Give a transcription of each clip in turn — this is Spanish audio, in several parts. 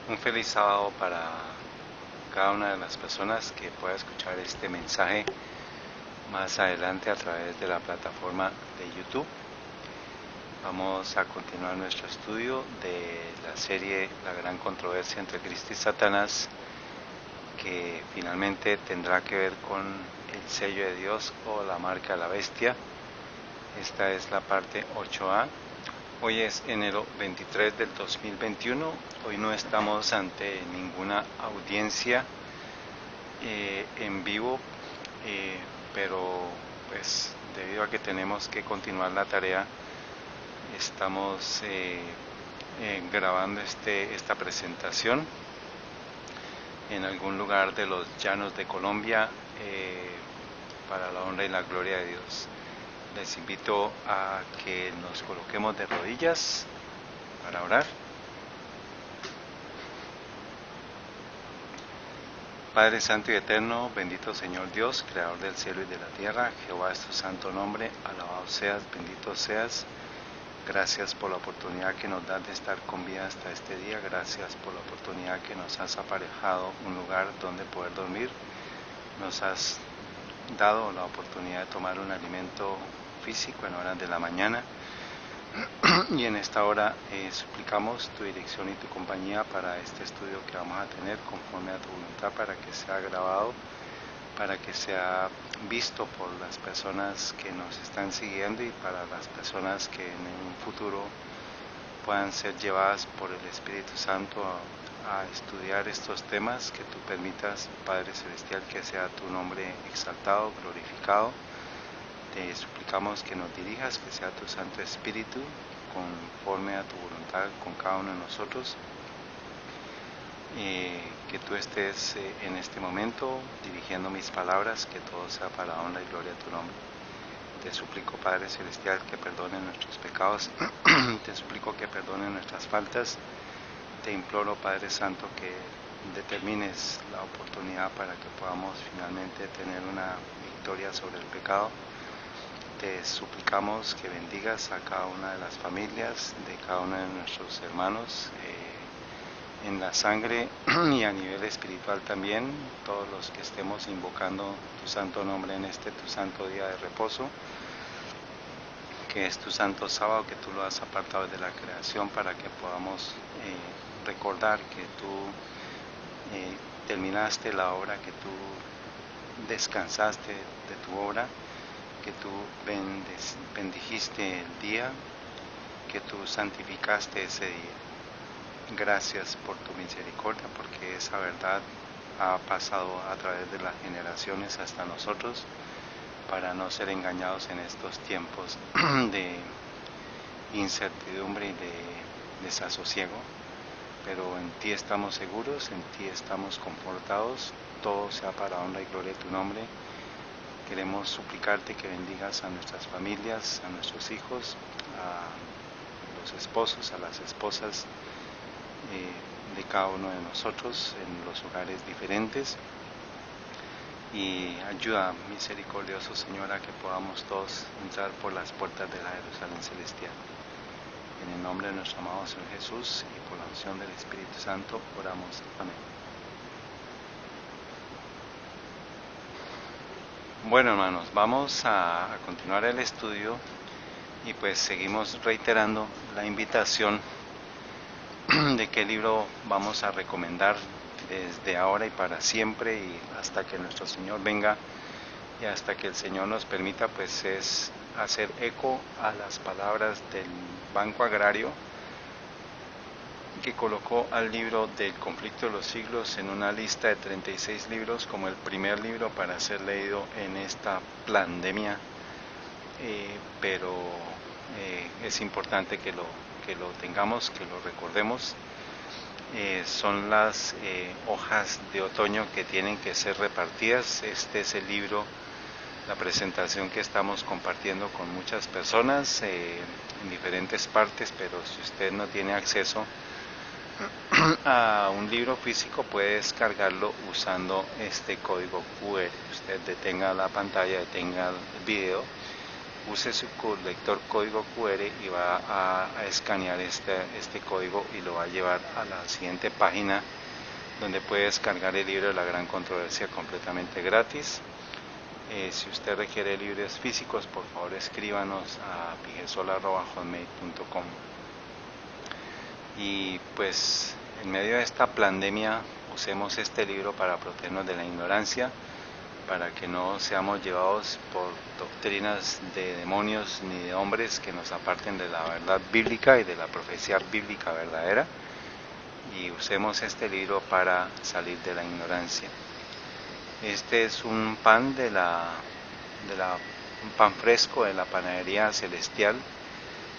Un feliz sábado para cada una de las personas que pueda escuchar este mensaje más adelante a través de la plataforma de YouTube. Vamos a continuar nuestro estudio de la serie La gran controversia entre Cristo y Satanás, que finalmente tendrá que ver con el sello de Dios o la marca de la bestia. Esta es la parte 8A. Hoy es enero 23 del 2021. Hoy no estamos ante ninguna audiencia en vivo, pero pues debido a que tenemos que continuar la tarea, estamos grabando esta presentación en algún lugar de los llanos de Colombia, para la honra y la gloria de Dios. Les invito a que nos coloquemos de rodillas para orar. Padre Santo y Eterno, bendito Señor Dios, Creador del cielo y de la tierra, Jehová es tu santo nombre, alabado seas, bendito seas. Gracias por la oportunidad que nos das de estar con vida hasta este día. Gracias por la oportunidad que nos has aparejado un lugar donde poder dormir. Nos has dado la oportunidad de tomar un alimento físico en horas de la mañana. Y en esta hora suplicamos tu dirección y tu compañía para este estudio que vamos a tener conforme a tu voluntad, para que sea grabado, para que sea visto por las personas que nos están siguiendo y para las personas que en un futuro puedan ser llevadas por el Espíritu Santo a estudiar estos temas. Que tú permitas, Padre Celestial, que sea tu nombre exaltado, glorificado. Te suplicamos que nos dirijas, que sea tu Santo Espíritu conforme a tu voluntad con cada uno de nosotros. Que tú estés en este momento dirigiendo mis palabras, que todo sea para la honra y gloria de tu nombre. Te suplico, Padre Celestial, que perdone nuestros pecados. Te suplico que perdone nuestras faltas. Te imploro, Padre Santo, que determines la oportunidad para que podamos finalmente tener una victoria sobre el pecado. Te suplicamos que bendigas a cada una de las familias, de cada uno de nuestros hermanos, en la sangre y a nivel espiritual también, todos los que estemos invocando tu santo nombre en este tu santo día de reposo, que es tu santo sábado, que tú lo has apartado de la creación para que podamos recordar que tú terminaste la obra, que tú descansaste de tu obra, que tú bendijiste el día, que tú santificaste ese día. Gracias por tu misericordia, porque esa verdad ha pasado a través de las generaciones hasta nosotros, para no ser engañados en estos tiempos de incertidumbre y de desasosiego. Pero en ti estamos seguros, en ti estamos confortados, todo sea para honra y gloria de tu nombre. Queremos suplicarte que bendigas a nuestras familias, a nuestros hijos, a los esposos, a las esposas de cada uno de nosotros en los hogares diferentes. Y ayuda, misericordioso Señor, a que podamos todos entrar por las puertas de la Jerusalén celestial. En el nombre de nuestro amado Señor Jesús y por la unción del Espíritu Santo oramos. Amén. Bueno, hermanos, vamos a continuar el estudio y pues seguimos reiterando la invitación de qué libro vamos a recomendar desde ahora y para siempre, y hasta que nuestro Señor venga y hasta que el Señor nos permita, pues es hacer eco a las palabras del Banco Agrario, que colocó al libro del conflicto de los siglos en una lista de 36 libros como el primer libro para ser leído en esta pandemia, pero es importante que lo tengamos, que lo recordemos. Son las hojas de otoño que tienen que ser repartidas. Este es el libro, la presentación que estamos compartiendo con muchas personas en diferentes partes, pero si usted no tiene acceso a un libro físico, puede descargarlo usando este código QR. Usted detenga la pantalla, detenga el video use su lector código QR y va a escanear este código y lo va a llevar a la siguiente página donde puede descargar el libro de la gran controversia completamente gratis. Si usted requiere libros físicos, por favor escríbanos a pijesol@hotmail.com. Y pues en medio de esta pandemia usemos este libro para protegernos de la ignorancia, para que no seamos llevados por doctrinas de demonios ni de hombres que nos aparten de la verdad bíblica y de la profecía bíblica verdadera, y usemos este libro para salir de la ignorancia. Este es un pan un pan fresco de la panadería celestial,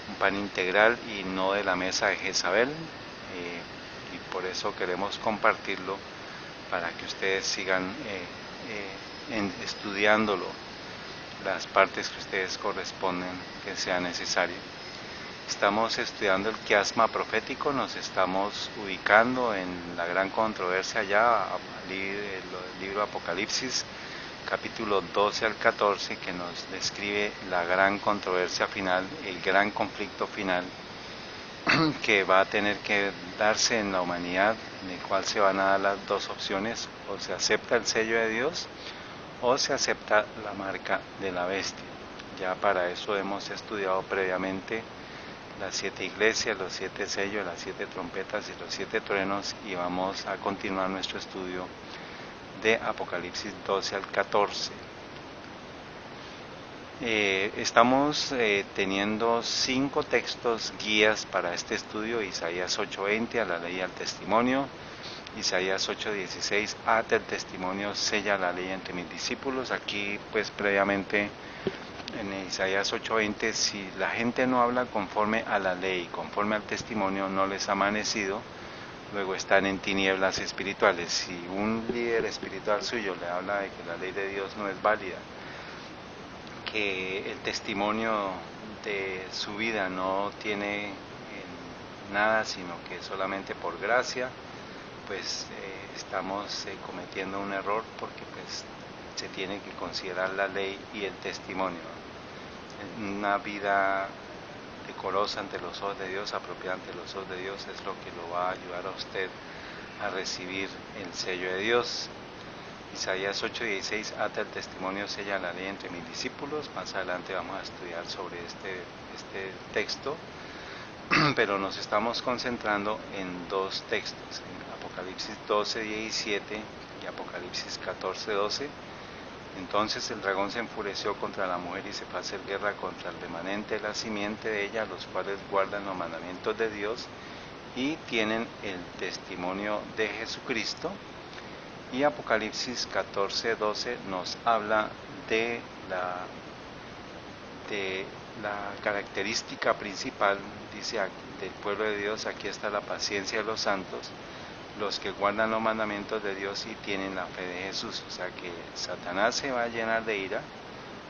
un pan integral y no de la mesa de Jezabel, y por eso queremos compartirlo para que ustedes sigan estudiándolo, las partes que ustedes corresponden que sea necesario. Estamos estudiando el quiasma profético, nos estamos ubicando en la gran controversia ya, el libro Apocalipsis, capítulo 12 al 14, que nos describe la gran controversia final, el gran conflicto final que va a tener que darse en la humanidad, en el cual se van a dar las dos opciones: o se acepta el sello de Dios o se acepta la marca de la bestia. Ya para eso hemos estudiado previamente las 7 iglesias, los 7 sellos, las 7 trompetas y los 7 truenos, y vamos a continuar nuestro estudio de Apocalipsis 12 al 14. Estamos teniendo 5 textos guías para este estudio: Isaías 8:20, a la ley y al testimonio; Isaías 8:16, ata el testimonio, sella la ley entre mis discípulos. Aquí pues previamente en Isaías 8:20, si la gente no habla conforme a la ley, conforme al testimonio, no les ha amanecido, luego están en tinieblas espirituales. Si un líder espiritual suyo le habla de que la ley de Dios no es válida, que el testimonio de su vida no tiene nada, sino que solamente por gracia, pues estamos cometiendo un error, porque pues se tiene que considerar la ley y el testimonio. Una vida decorosa ante los ojos de Dios, apropiada ante los ojos de Dios, es lo que lo va a ayudar a usted a recibir el sello de Dios. Isaías 8:16, ata el testimonio, sella la ley entre mis discípulos. Más adelante vamos a estudiar sobre este texto, pero nos estamos concentrando en 2 textos, en Apocalipsis 12:17 y Apocalipsis 14:12. Entonces el dragón se enfureció contra la mujer y se fue a hacer guerra contra el remanente de la simiente de ella, los cuales guardan los mandamientos de Dios y tienen el testimonio de Jesucristo. Y Apocalipsis 14:12 nos habla de la característica principal, dice, del pueblo de Dios: aquí está la paciencia de los santos, los que guardan los mandamientos de Dios y tienen la fe de Jesús. O sea que Satanás se va a llenar de ira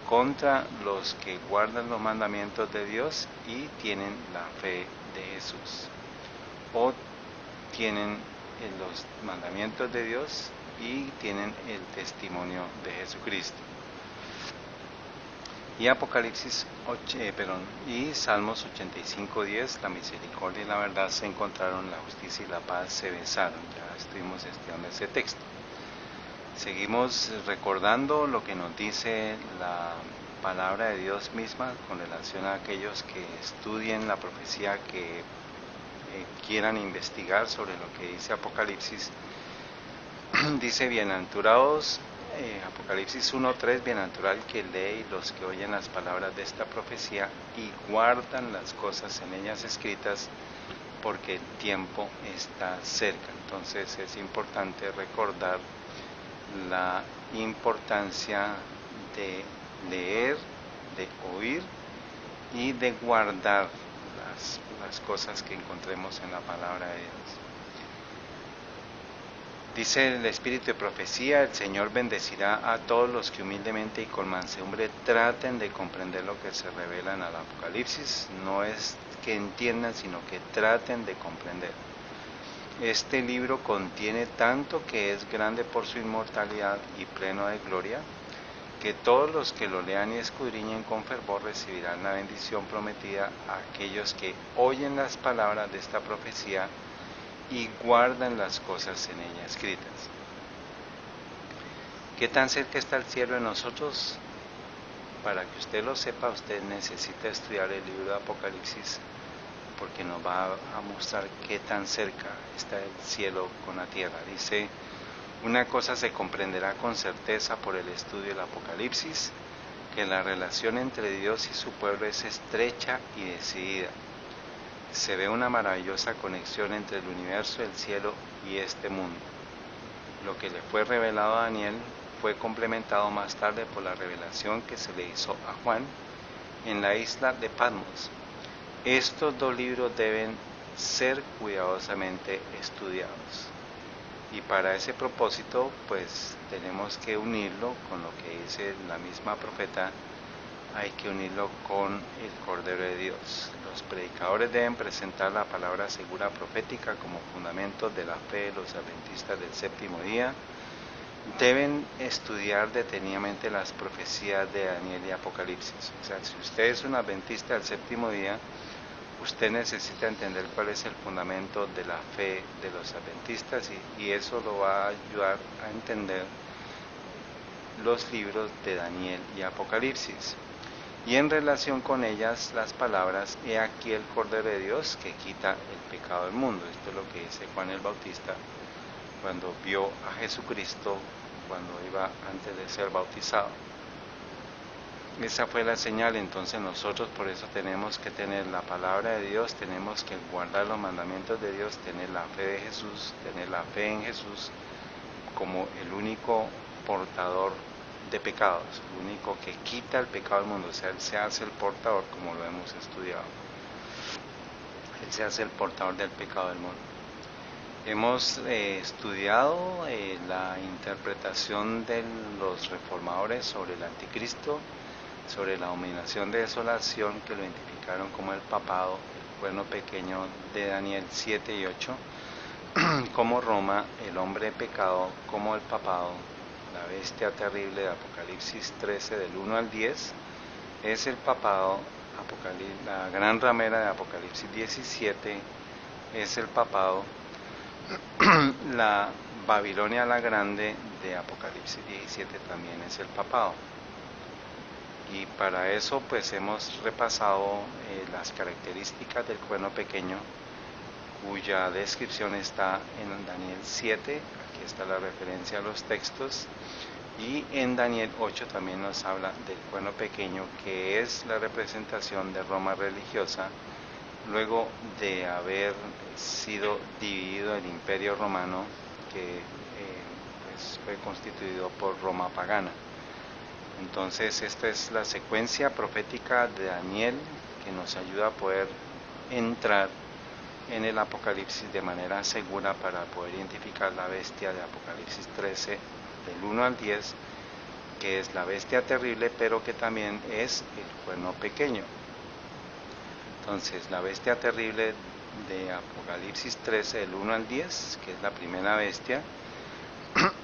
contra los que guardan los mandamientos de Dios y tienen la fe de Jesús, o tienen los mandamientos de Dios y tienen el testimonio de Jesucristo. Y y Salmos 85:10, la misericordia y la verdad se encontraron, la justicia y la paz se besaron. Ya estuvimos estudiando ese texto. Seguimos recordando lo que nos dice la palabra de Dios misma con relación a aquellos que estudien la profecía, que quieran investigar sobre lo que dice Apocalipsis. Dice: bienaventurados, Apocalipsis 1:3, bienaventurado el que lee y los que oyen las palabras de esta profecía y guardan las cosas en ellas escritas, porque el tiempo está cerca. Entonces es importante recordar la importancia de leer, de oír y de guardar las cosas que encontremos en la palabra de Dios. Dice el Espíritu de profecía: el Señor bendecirá a todos los que humildemente y con mansedumbre traten de comprender lo que se revela en el Apocalipsis. No es que entiendan, sino que traten de comprender. Este libro contiene tanto que es grande por su inmortalidad y pleno de gloria, porque todos los que lo lean y escudriñen con fervor recibirán la bendición prometida a aquellos que oyen las palabras de esta profecía y guardan las cosas en ella escritas. ¿Qué tan cerca está el cielo de nosotros? Para que usted lo sepa, usted necesita estudiar el libro de Apocalipsis, porque nos va a mostrar qué tan cerca está el cielo con la tierra. Dice: una cosa se comprenderá con certeza por el estudio del Apocalipsis, que la relación entre Dios y su pueblo es estrecha y decidida. Se ve una maravillosa conexión entre el universo, el cielo y este mundo. Lo que le fue revelado a Daniel fue complementado más tarde por la revelación que se le hizo a Juan en la isla de Patmos. Estos dos libros deben ser cuidadosamente estudiados. Y para ese propósito, pues tenemos que unirlo con lo que dice la misma profeta, hay que unirlo con el Cordero de Dios. Los predicadores deben presentar la palabra segura profética como fundamento de la fe de los adventistas del séptimo día. Deben estudiar detenidamente las profecías de Daniel y Apocalipsis. O sea, si usted es un adventista del séptimo día, usted necesita entender cuál es el fundamento de la fe de los adventistas y eso lo va a ayudar a entender los libros de Daniel y Apocalipsis. Y en relación con ellas las palabras: he aquí el Cordero de Dios que quita el pecado del mundo. Esto es lo que dice Juan el Bautista cuando vio a Jesucristo cuando iba antes de ser bautizado. Esa fue la señal. Entonces nosotros por eso tenemos que tener la palabra de Dios, tenemos que guardar los mandamientos de Dios, tener la fe de Jesús, tener la fe en Jesús como el único portador de pecados, el único que quita el pecado del mundo. O sea, Él se hace el portador, como lo hemos estudiado. Él se hace el portador del pecado del mundo. Hemos estudiado la interpretación de los reformadores sobre el anticristo, sobre la dominación de desolación, que lo identificaron como el papado, el cuerno pequeño de Daniel 7 y 8, como Roma, el hombre de pecado, como el papado, la bestia terrible de Apocalipsis 13 del 1 al 10, es el papado. La gran ramera de Apocalipsis 17 es el papado. La Babilonia la Grande de Apocalipsis 17 también es el papado. Y para eso pues hemos repasado las características del cuerno pequeño, cuya descripción está en Daniel 7, aquí está la referencia a los textos, y en Daniel 8 también nos habla del cuerno pequeño, que es la representación de Roma religiosa, luego de haber sido dividido el Imperio Romano, que pues fue constituido por Roma pagana. Entonces esta es la secuencia profética de Daniel que nos ayuda a poder entrar en el Apocalipsis de manera segura para poder identificar la bestia de Apocalipsis 13 del 1 al 10, que es la bestia terrible, pero que también es el cuerno pequeño. Entonces la bestia terrible de Apocalipsis 13 del 1 al 10, que es la primera bestia,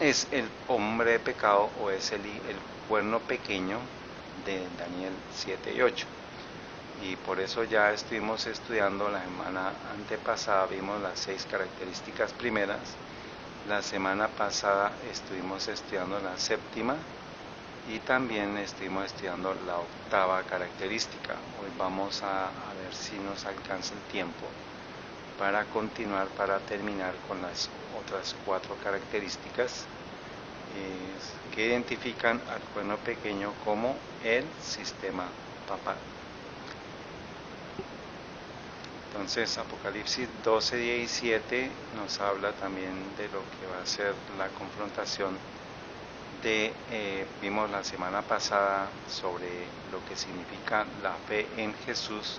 es el hombre de pecado, o es el cuerno pequeño de Daniel 7 y 8. Y por eso ya estuvimos estudiando la semana antepasada, vimos las 6 características primeras. La semana pasada estuvimos estudiando la séptima y también estuvimos estudiando la octava característica. Hoy vamos a ver si nos alcanza el tiempo para continuar, para terminar con las otras 4 características que identifican al cuerno pequeño como el sistema papal. Entonces Apocalipsis 12:17 nos habla también de lo que va a ser la confrontación vimos la semana pasada sobre lo que significa la fe en Jesús,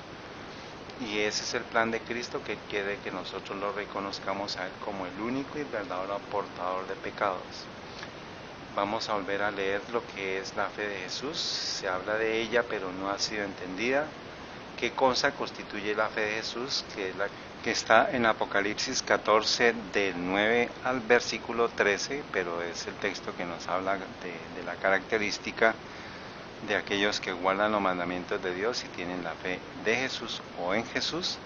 y ese es el plan de Cristo, que quiere que nosotros lo reconozcamos a Él como el único y verdadero portador de pecados. Vamos a volver a leer lo que es la fe de Jesús. Se habla de ella, pero no ha sido entendida, ¿Qué cosa constituye la fe de Jesús? Que está en Apocalipsis 14 del 9 al versículo 13, pero es el texto que nos habla de la característica de aquellos que guardan los mandamientos de Dios y tienen la fe de Jesús o en Jesús.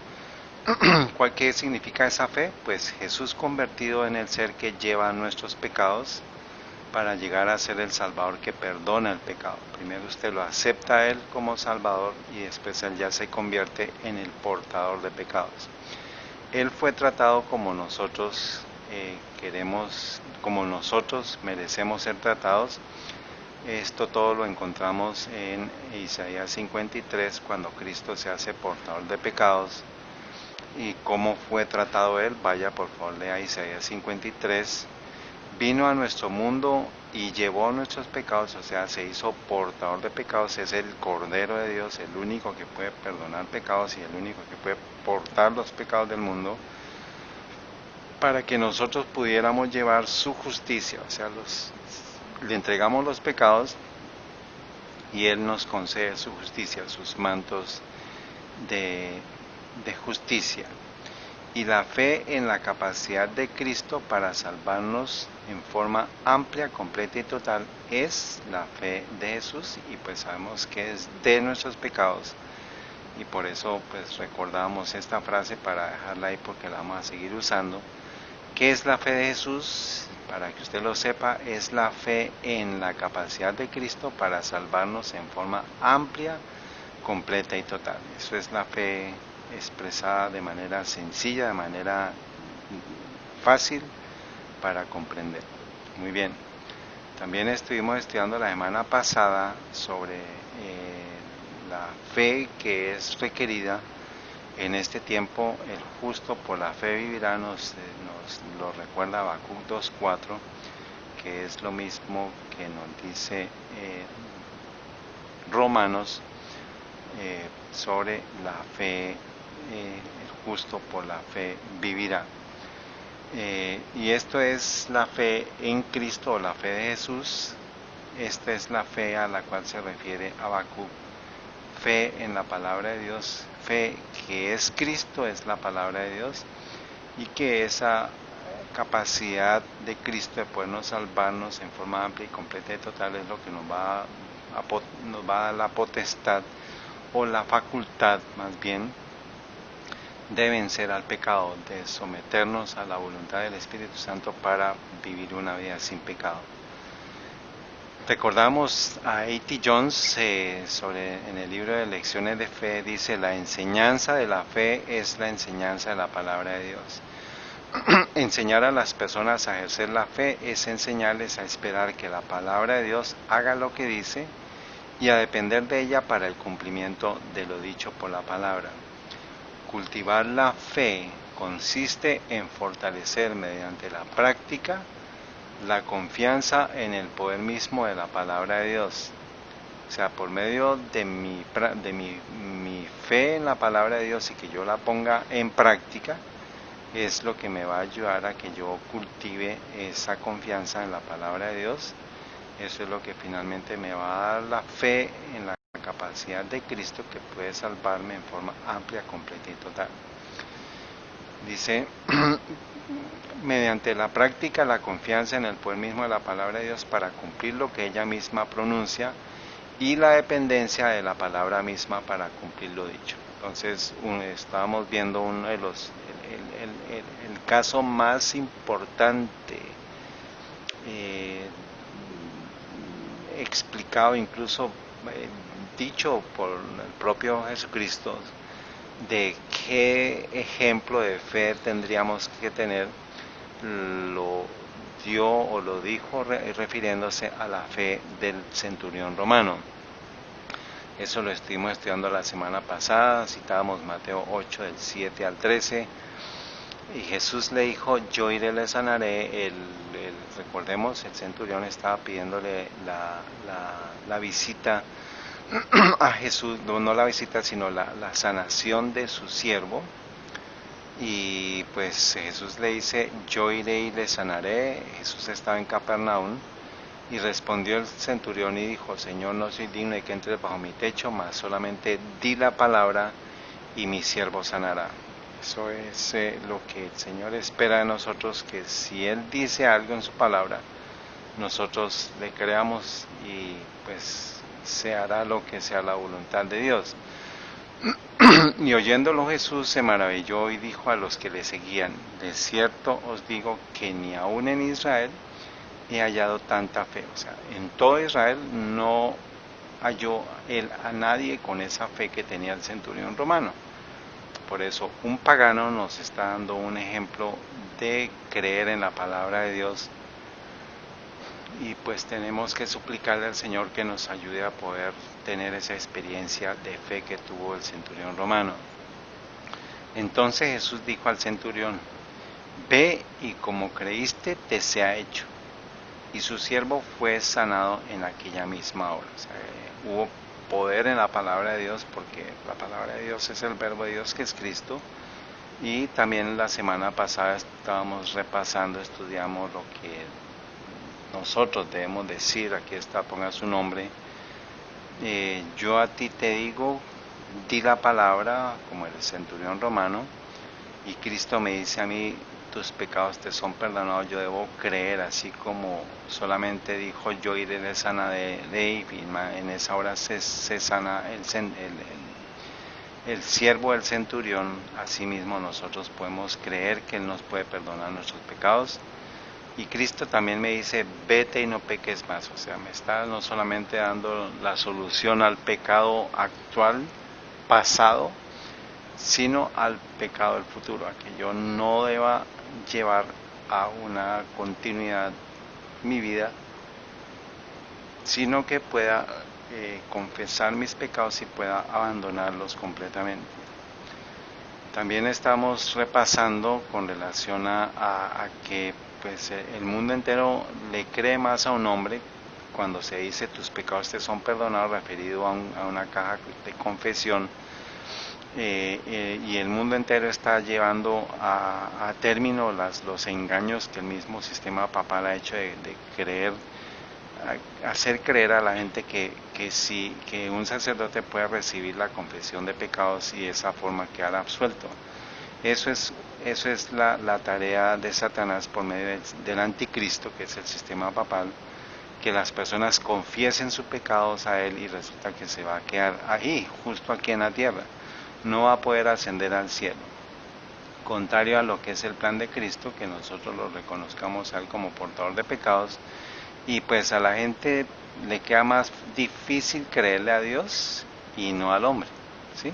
¿Qué significa esa fe? Pues Jesús convertido en el ser que lleva nuestros pecados para llegar a ser el Salvador que perdona el pecado. Primero usted lo acepta a Él como Salvador y después Él ya se convierte en el portador de pecados. Él fue tratado como nosotros como nosotros merecemos ser tratados. Esto todo lo encontramos en Isaías 53, cuando Cristo se hace portador de pecados. ¿Y cómo fue tratado Él? Vaya por favor, lea Isaías 53. Vino a nuestro mundo y llevó nuestros pecados, o sea, se hizo portador de pecados, es el Cordero de Dios, el único que puede perdonar pecados y el único que puede portar los pecados del mundo, para que nosotros pudiéramos llevar su justicia, o sea, le entregamos los pecados y Él nos concede su justicia, sus mantos de justicia. Y la fe en la capacidad de Cristo para salvarnos en forma amplia, completa y total es la fe de Jesús, y pues sabemos que es de nuestros pecados, y por eso pues recordamos esta frase para dejarla ahí porque la vamos a seguir usando. ¿Qué es la fe de Jesús? Para que usted lo sepa, es la fe en la capacidad de Cristo para salvarnos en forma amplia, completa y total. Eso es la fe expresada de manera sencilla, de manera fácil para comprender. Muy bien. También estuvimos estudiando la semana pasada sobre la fe que es requerida en este tiempo. El justo por la fe vivirá, nos lo recuerda Habacuc 2:4, que es lo mismo que nos dice Romanos sobre la fe. El justo por la fe vivirá. Y esto es la fe en Cristo, o la fe de Jesús. Esta es la fe a la cual se refiere Habacuc. Fe en la palabra de Dios, fe que es Cristo, es la palabra de Dios, y que esa capacidad de Cristo de podernos salvarnos en forma amplia y completa y total es lo que nos va a dar la potestad, o la facultad más bien, de vencer al pecado, de someternos a la voluntad del Espíritu Santo para vivir una vida sin pecado. Recordamos a A.T. Jones en el libro de Lecciones de Fe, dice: la enseñanza de la fe es la enseñanza de la palabra de Dios. Enseñar a las personas a ejercer la fe es enseñarles a esperar que la palabra de Dios haga lo que dice y a depender de ella para el cumplimiento de lo dicho por la palabra. Cultivar la fe consiste en fortalecer mediante la práctica la confianza en el poder mismo de la palabra de Dios. O sea, por medio de mi fe en la palabra de Dios y que yo la ponga en práctica, es lo que me va a ayudar a que yo cultive esa confianza en la palabra de Dios. Eso es lo que finalmente me va a dar la fe en la capacidad de Cristo, que puede salvarme en forma amplia, completa y total. Dice: mediante la práctica, la confianza en el poder mismo de la palabra de Dios para cumplir lo que ella misma pronuncia, y la dependencia de la palabra misma para cumplir lo dicho. Entonces estábamos viendo uno de los el caso más importante, explicado, incluso dicho por el propio Jesucristo, de qué ejemplo de fe tendríamos que tener. Lo dio o lo dijo refiriéndose a la fe del centurión romano. Eso lo estuvimos estudiando la semana pasada. Citábamos Mateo 8 del 7 al 13. Y Jesús le dijo: yo iré, le sanaré. Recordemos, el centurión estaba pidiéndole la visita a Jesús, no la visita, sino la sanación de su siervo. Y pues Jesús le dice: yo iré y le sanaré. Jesús estaba en Capernaum, Y respondió el centurión y dijo: Señor, no soy digno de que entres bajo mi techo, mas solamente di la palabra y mi siervo sanará. Eso es lo que el Señor espera de nosotros, que si Él dice algo en su palabra, nosotros le creamos y pues se hará lo que sea la voluntad de Dios. Y oyéndolo Jesús se maravilló y dijo a los que le seguían: de cierto os digo que ni aun en Israel he hallado tanta fe. O sea, en todo Israel no halló él a nadie con esa fe que tenía el centurión romano. Por eso un pagano nos está dando un ejemplo de creer en la palabra de Dios, y pues tenemos que suplicarle al Señor que nos ayude a poder tener esa experiencia de fe que tuvo el centurión romano. Entonces Jesús dijo al centurión: ve y como creíste te sea hecho. Y su siervo fue sanado en aquella misma hora. O sea, hubo poder en la palabra de Dios, porque la palabra de Dios es el verbo de Dios, que es Cristo. Y también la semana pasada estábamos repasando, estudiamos lo que nosotros debemos decir. Aquí está, ponga su nombre. Yo a ti te digo, di la palabra, como el centurión romano, y Cristo me dice a mí: tus pecados te son perdonados. Yo debo creer, así como solamente dijo: yo iré de sana de y en esa hora se sana el siervo del centurión. Asimismo nosotros podemos creer que Él nos puede perdonar nuestros pecados. Y Cristo también me dice: vete y no peques más. O sea, me está no solamente dando la solución al pecado actual, pasado, sino al pecado del futuro, a que yo no deba llevar a una continuidad mi vida, sino que pueda confesar mis pecados y pueda abandonarlos completamente. También estamos repasando con relación a que pues el mundo entero le cree más a un hombre cuando se dice: tus pecados te son perdonados, referido a una caja de confesión. Y el mundo entero está llevando a término los engaños que el mismo sistema papal ha hecho de creer, hacer creer a la gente que un sacerdote puede recibir la confesión de pecados y de esa forma quedar absuelto. Eso es la tarea de Satanás por medio del anticristo, que es el sistema papal, que las personas confiesen sus pecados a él y resulta que se va a quedar ahí, justo aquí en la tierra. No va a poder ascender al cielo, contrario a lo que es el plan de Cristo, que nosotros lo reconozcamos a Él como portador de pecados. Y pues a la gente le queda más difícil creerle a Dios y no al hombre, ¿sí?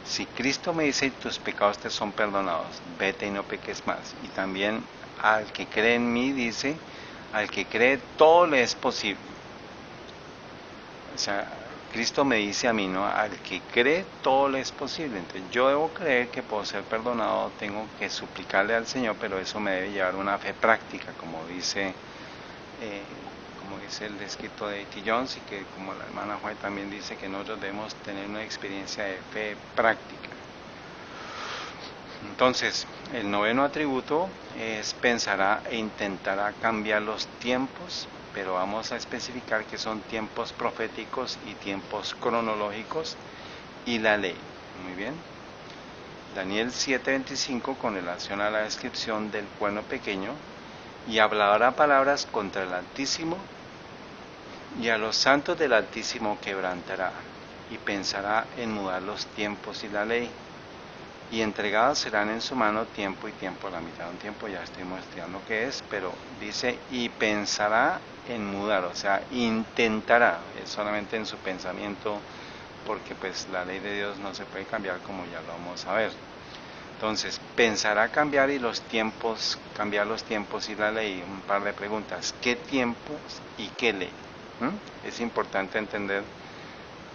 Si Cristo me dice: tus pecados te son perdonados, vete y no peques más. Y también al que cree en mí, dice: al que cree todo le es posible. O sea, Cristo me dice a mí, ¿no? Al que cree todo le es posible. Entonces yo debo creer que puedo ser perdonado, tengo que suplicarle al Señor, pero eso me debe llevar una fe práctica, como dice el escrito de T. Jones, y que como la hermana Juan también dice, que nosotros debemos tener una experiencia de fe práctica. Entonces, el noveno atributo es: pensará e intentará cambiar los tiempos, pero vamos a especificar que son tiempos proféticos y tiempos cronológicos, y la ley. Muy bien. Daniel 7:25, con relación a la descripción del cuerno pequeño: y hablará palabras contra el Altísimo, y a los santos del Altísimo quebrantará, y pensará en mudar los tiempos y la ley. Y entregadas serán en su mano tiempo y tiempo. La mitad de un tiempo ya estoy mostrando qué es, pero dice: y pensará en mudar, o sea, intentará, es solamente en su pensamiento, porque pues la ley de Dios no se puede cambiar, como ya lo vamos a ver. Entonces, pensará cambiar cambiar los tiempos y la ley. Un par de preguntas: ¿qué tiempos y qué ley? Es importante entender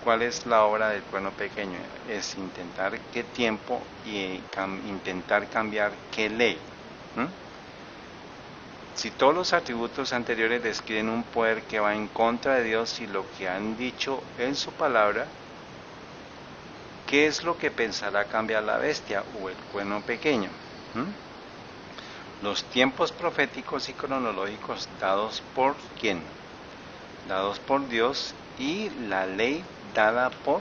cuál es la obra del cuerno pequeño. Es intentar qué tiempo y intentar cambiar qué ley. Si todos los atributos anteriores describen un poder que va en contra de Dios y lo que han dicho en su palabra, ¿qué es lo que pensará cambiar la bestia o el cuerno pequeño? los tiempos proféticos y cronológicos dados por ¿quién? Dados por Dios, y la ley dada por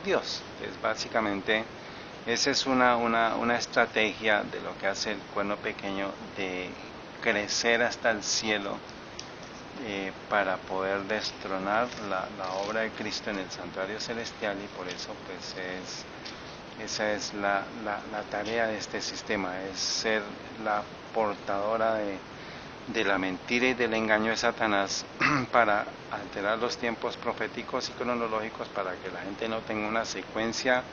Dios. Es básicamente, esa es una estrategia de lo que hace el cuerno pequeño, de crecer hasta el cielo, para poder destronar la obra de Cristo en el santuario celestial. Y por eso pues esa es la tarea de este sistema, es ser la portadora de la mentira y del engaño de Satanás para alterar los tiempos proféticos y cronológicos, para que la gente no tenga una secuencia,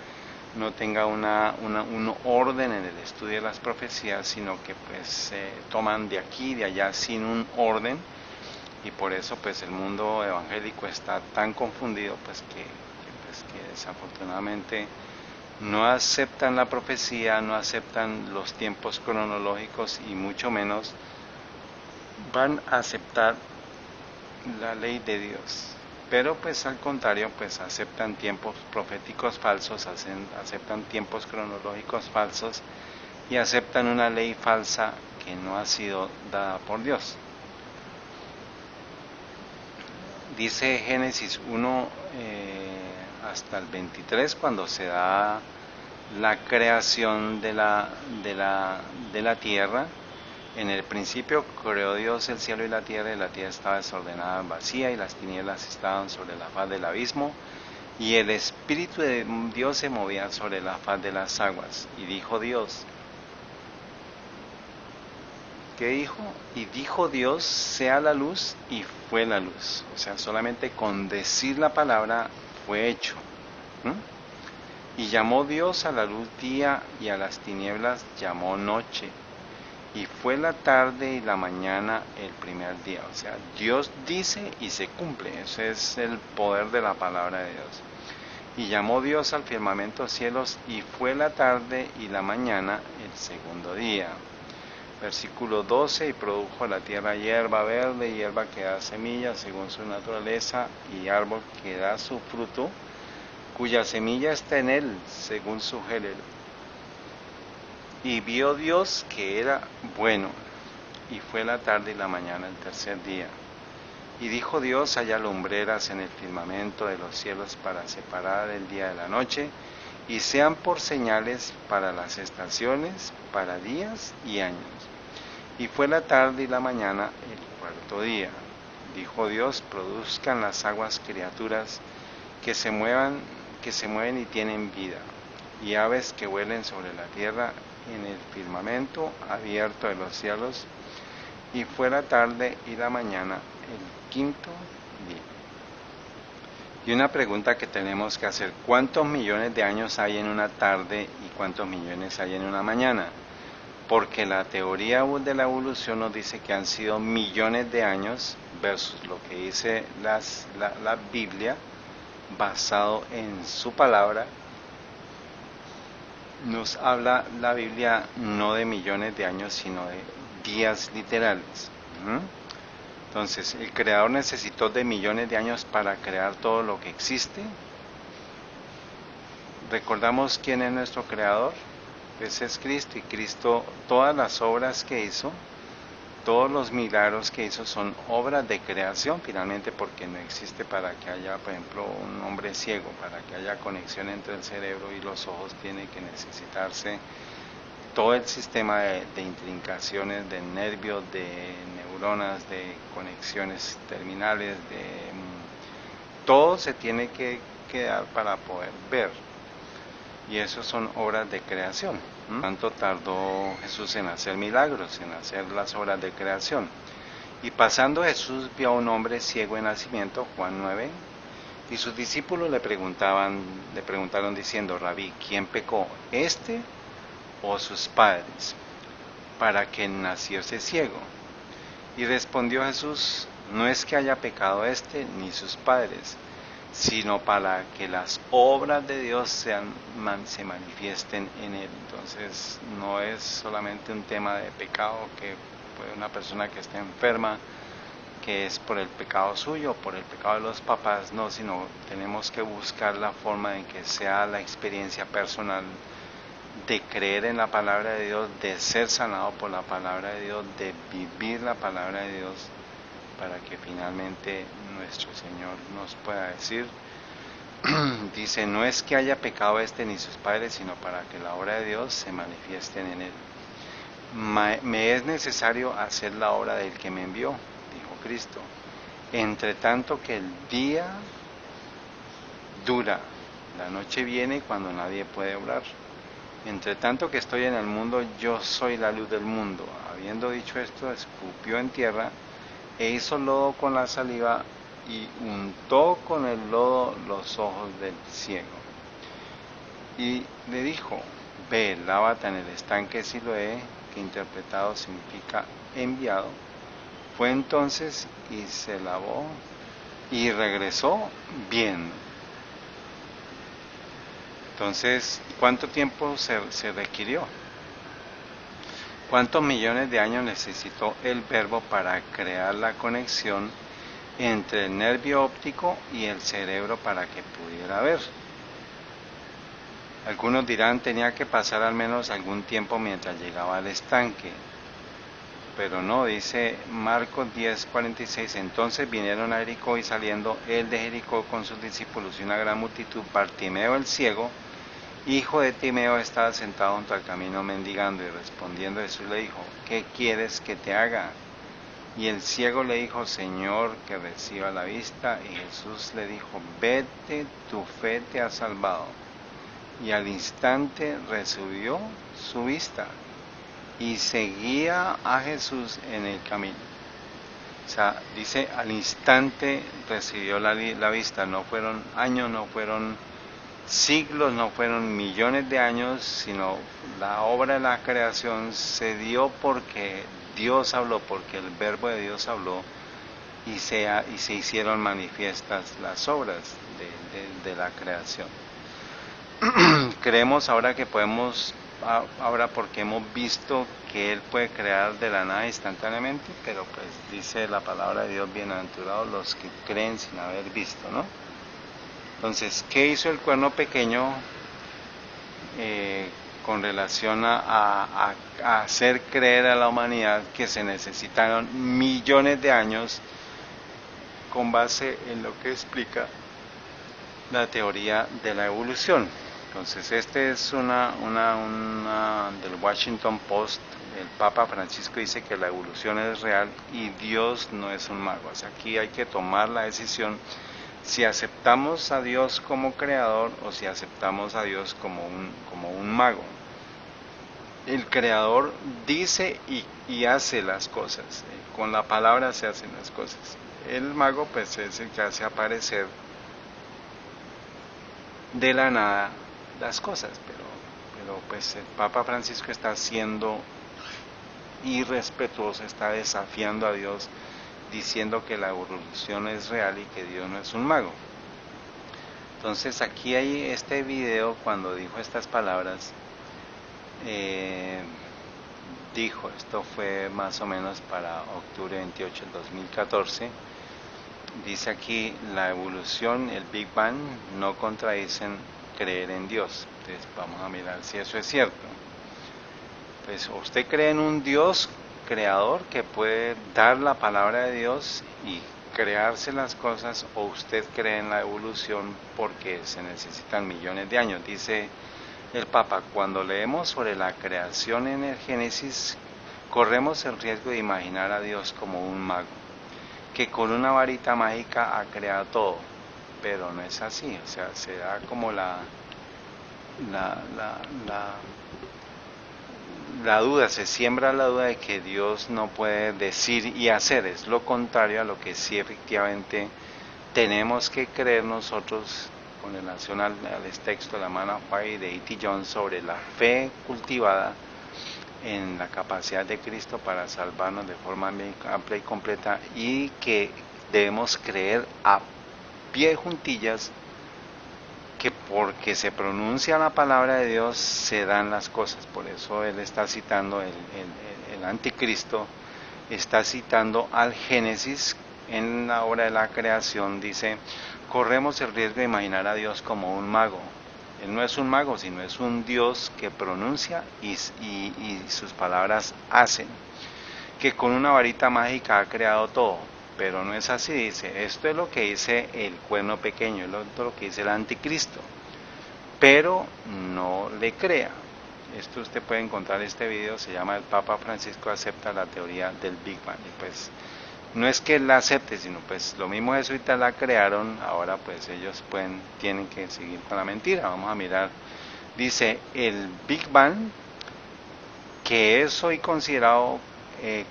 no tenga un orden en el estudio de las profecías, sino que pues se toman de aquí y de allá sin un orden. Y por eso pues el mundo evangélico está tan confundido, pues que desafortunadamente no aceptan la profecía, no aceptan los tiempos cronológicos, y mucho menos van a aceptar la ley de Dios. Pero pues al contrario, pues aceptan tiempos proféticos falsos, aceptan tiempos cronológicos falsos, y aceptan una ley falsa que no ha sido dada por Dios. Dice Génesis 1 hasta el 23, cuando se da la creación de la tierra. En el principio creó Dios el cielo y la tierra estaba desordenada, vacía, y las tinieblas estaban sobre la faz del abismo, y el Espíritu de Dios se movía sobre la faz de las aguas. Y dijo Dios, ¿qué dijo? Y dijo Dios, sea la luz, y fue la luz. O sea, solamente con decir la palabra fue hecho. Y llamó Dios a la luz día, y a las tinieblas llamó noche. Y fue la tarde y la mañana el primer día. O sea, Dios dice y se cumple. Ese es el poder de la palabra de Dios. Y llamó Dios al firmamento cielos, y fue la tarde y la mañana el segundo día. Versículo 12, y produjo la tierra hierba verde, hierba que da semilla según su naturaleza, y árbol que da su fruto, cuya semilla está en él según su género. Y vio Dios que era bueno, y fue la tarde y la mañana el tercer día. Y dijo Dios, haya lumbreras en el firmamento de los cielos para separar el día de la noche, y sean por señales para las estaciones, para días y años. Y fue la tarde y la mañana el cuarto día. Dijo Dios, produzcan las aguas criaturas que se mueven y tienen vida, y aves que vuelen sobre la tierra en el firmamento abierto de los cielos. Y fue la tarde y la mañana el quinto día. Y una pregunta que tenemos que hacer: ¿cuántos millones de años hay en una tarde y cuántos millones hay en una mañana? Porque la teoría de la evolución nos dice que han sido millones de años, versus lo que dice la Biblia, basado en su palabra. Nos habla la Biblia no de millones de años, sino de días literales. Entonces, ¿el Creador necesitó de millones de años para crear todo lo que existe? ¿Recordamos quién es nuestro Creador? Ese es Cristo, y Cristo, todas las obras que hizo, todos los milagros que hizo son obras de creación finalmente, porque no existe para que haya, por ejemplo, un hombre ciego, para que haya conexión entre el cerebro y los ojos, tiene que necesitarse todo el sistema de intrincaciones, de nervios, de neuronas, de conexiones terminales, todo se tiene que dar para poder ver. Y eso son obras de creación. Tanto tardó Jesús en hacer milagros, en hacer las obras de creación. Y pasando Jesús vio a un hombre ciego de nacimiento, Juan 9, y sus discípulos le preguntaron diciendo: Rabí, ¿quién pecó, este o sus padres, para que naciese ciego? Y respondió Jesús: no es que haya pecado este ni sus padres, sino para que las obras de Dios se manifiesten en él. Entonces no es solamente un tema de pecado, que puede una persona que esté enferma, que es por el pecado suyo, por el pecado de los papás, no, sino tenemos que buscar la forma en que sea la experiencia personal de creer en la palabra de Dios, de ser sanado por la palabra de Dios, de vivir la palabra de Dios, para que finalmente nuestro Señor nos pueda decir, dice, no es que haya pecado ni sus padres, sino para que la obra de Dios se manifieste en él. Me es necesario hacer la obra del que me envió, dijo Cristo. Entre tanto que el día dura, la noche viene cuando nadie puede obrar. Entre tanto que estoy en el mundo, yo soy la luz del mundo. Habiendo dicho esto, escupió en tierra e hizo lodo con la saliva y untó con el lodo los ojos del ciego. Y le dijo, ve, lávate en el estanque Siloé, que interpretado significa enviado. Fue entonces y se lavó y regresó bien. Entonces, ¿cuánto tiempo se requirió? ¿Cuántos millones de años necesitó el verbo para crear la conexión entre el nervio óptico y el cerebro para que pudiera ver? Algunos dirán tenía que pasar al menos algún tiempo mientras llegaba al estanque. Pero no, dice Marcos 10:46, entonces vinieron a Jericó y saliendo él de Jericó con sus discípulos y una gran multitud, Bartimeo el ciego, hijo de Timeo, estaba sentado junto al camino mendigando, y respondiendo Jesús le dijo, ¿qué quieres que te haga? Y el ciego le dijo, Señor, que reciba la vista. Y Jesús le dijo, vete, tu fe te ha salvado. Y al instante recibió su vista y seguía a Jesús en el camino. O sea, dice al instante recibió la vista, no fueron años, no fueron siglos, no fueron millones de años, sino la obra de la creación se dio porque Dios habló, porque el verbo de Dios habló y se hicieron manifiestas las obras de la creación. Creemos ahora que podemos, ahora porque hemos visto que Él puede crear de la nada instantáneamente, pero pues dice la palabra de Dios, bienaventurados los que creen sin haber visto, ¿no? Entonces, ¿qué hizo el cuerno pequeño con relación a hacer creer a la humanidad que se necesitaron millones de años con base en lo que explica la teoría de la evolución? Entonces, este es una del Washington Post. El Papa Francisco dice que la evolución es real y Dios no es un mago. O sea, aquí hay que tomar la decisión si aceptamos a Dios como creador o si aceptamos a Dios como un mago. El creador dice y hace las cosas, con la palabra se hacen las cosas. El mago pues es el que hace aparecer de la nada las cosas, pero pues el Papa Francisco está siendo irrespetuoso, está desafiando a Dios, diciendo que la evolución es real y que Dios no es un mago. Entonces aquí hay este video cuando dijo estas palabras, dijo, esto fue más o menos para octubre 28 del 2014, dice aquí, la evolución, el Big Bang, no contradicen creer en Dios. Entonces vamos a mirar si eso es cierto. Pues usted cree en un Dios creador que puede dar la palabra de Dios y crearse las cosas, o usted cree en la evolución porque se necesitan millones de años. Dice el Papa, cuando leemos sobre la creación en el Génesis, corremos el riesgo de imaginar a Dios como un mago, que con una varita mágica ha creado todo, pero no es así. O sea, se da como la duda, se siembra la duda de que Dios no puede decir y hacer, es lo contrario a lo que sí efectivamente tenemos que creer nosotros con relación al texto de la Manna White de E.T. Jones sobre la fe cultivada en la capacidad de Cristo para salvarnos de forma amplia y completa, y que debemos creer a pie juntillas que porque se pronuncia la palabra de Dios se dan las cosas. Por eso él está citando el anticristo, está citando al Génesis en la obra de la creación. Dice, corremos el riesgo de imaginar a Dios como un mago, Él no es un mago, sino es un Dios que pronuncia y sus palabras hacen. Que con una varita mágica ha creado todo, pero no es así. Dice, esto es lo que dice el cuerno pequeño, es lo que dice el anticristo, pero no le crea. Esto usted puede encontrar este video, se llama El Papa Francisco acepta la teoría del Big Bang. Y pues no es que él la acepte, sino pues lo mismo jesuitas la crearon, ahora pues ellos tienen que seguir con la mentira. Vamos a mirar. Dice el Big Bang, que es hoy considerado el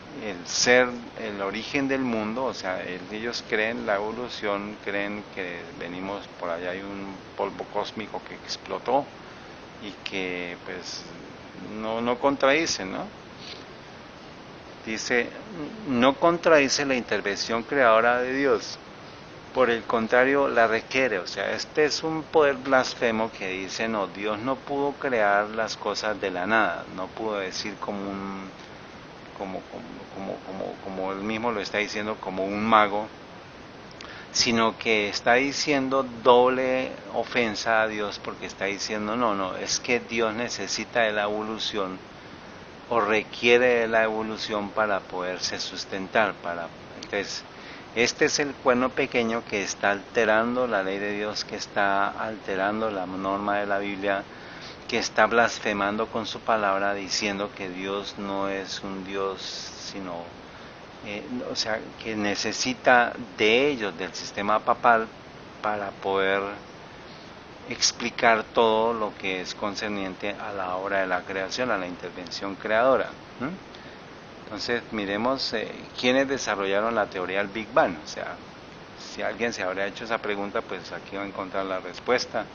ser, el origen del mundo, o sea, ellos creen la evolución, creen que venimos por allá, hay un polvo cósmico que explotó y que pues no contradice, ¿no? Dice, no contradice la intervención creadora de Dios, por el contrario la requiere. O sea, este es un poder blasfemo que dice, no, Dios no pudo crear las cosas de la nada, no pudo decir como él mismo lo está diciendo, como un mago, sino que está diciendo doble ofensa a Dios, porque está diciendo, no, es que Dios necesita de la evolución o requiere de la evolución para poderse sustentar. Entonces, este es el cuerno pequeño que está alterando la ley de Dios, que está alterando la norma de la Biblia, que está blasfemando con su palabra, diciendo que Dios no es un Dios, sino, o sea, que necesita de ellos, del sistema papal, para poder explicar todo lo que es concerniente a la obra de la creación, a la intervención creadora. Entonces miremos quiénes desarrollaron la teoría del Big Bang. O sea, si alguien se habría hecho esa pregunta, pues aquí va a encontrar la respuesta.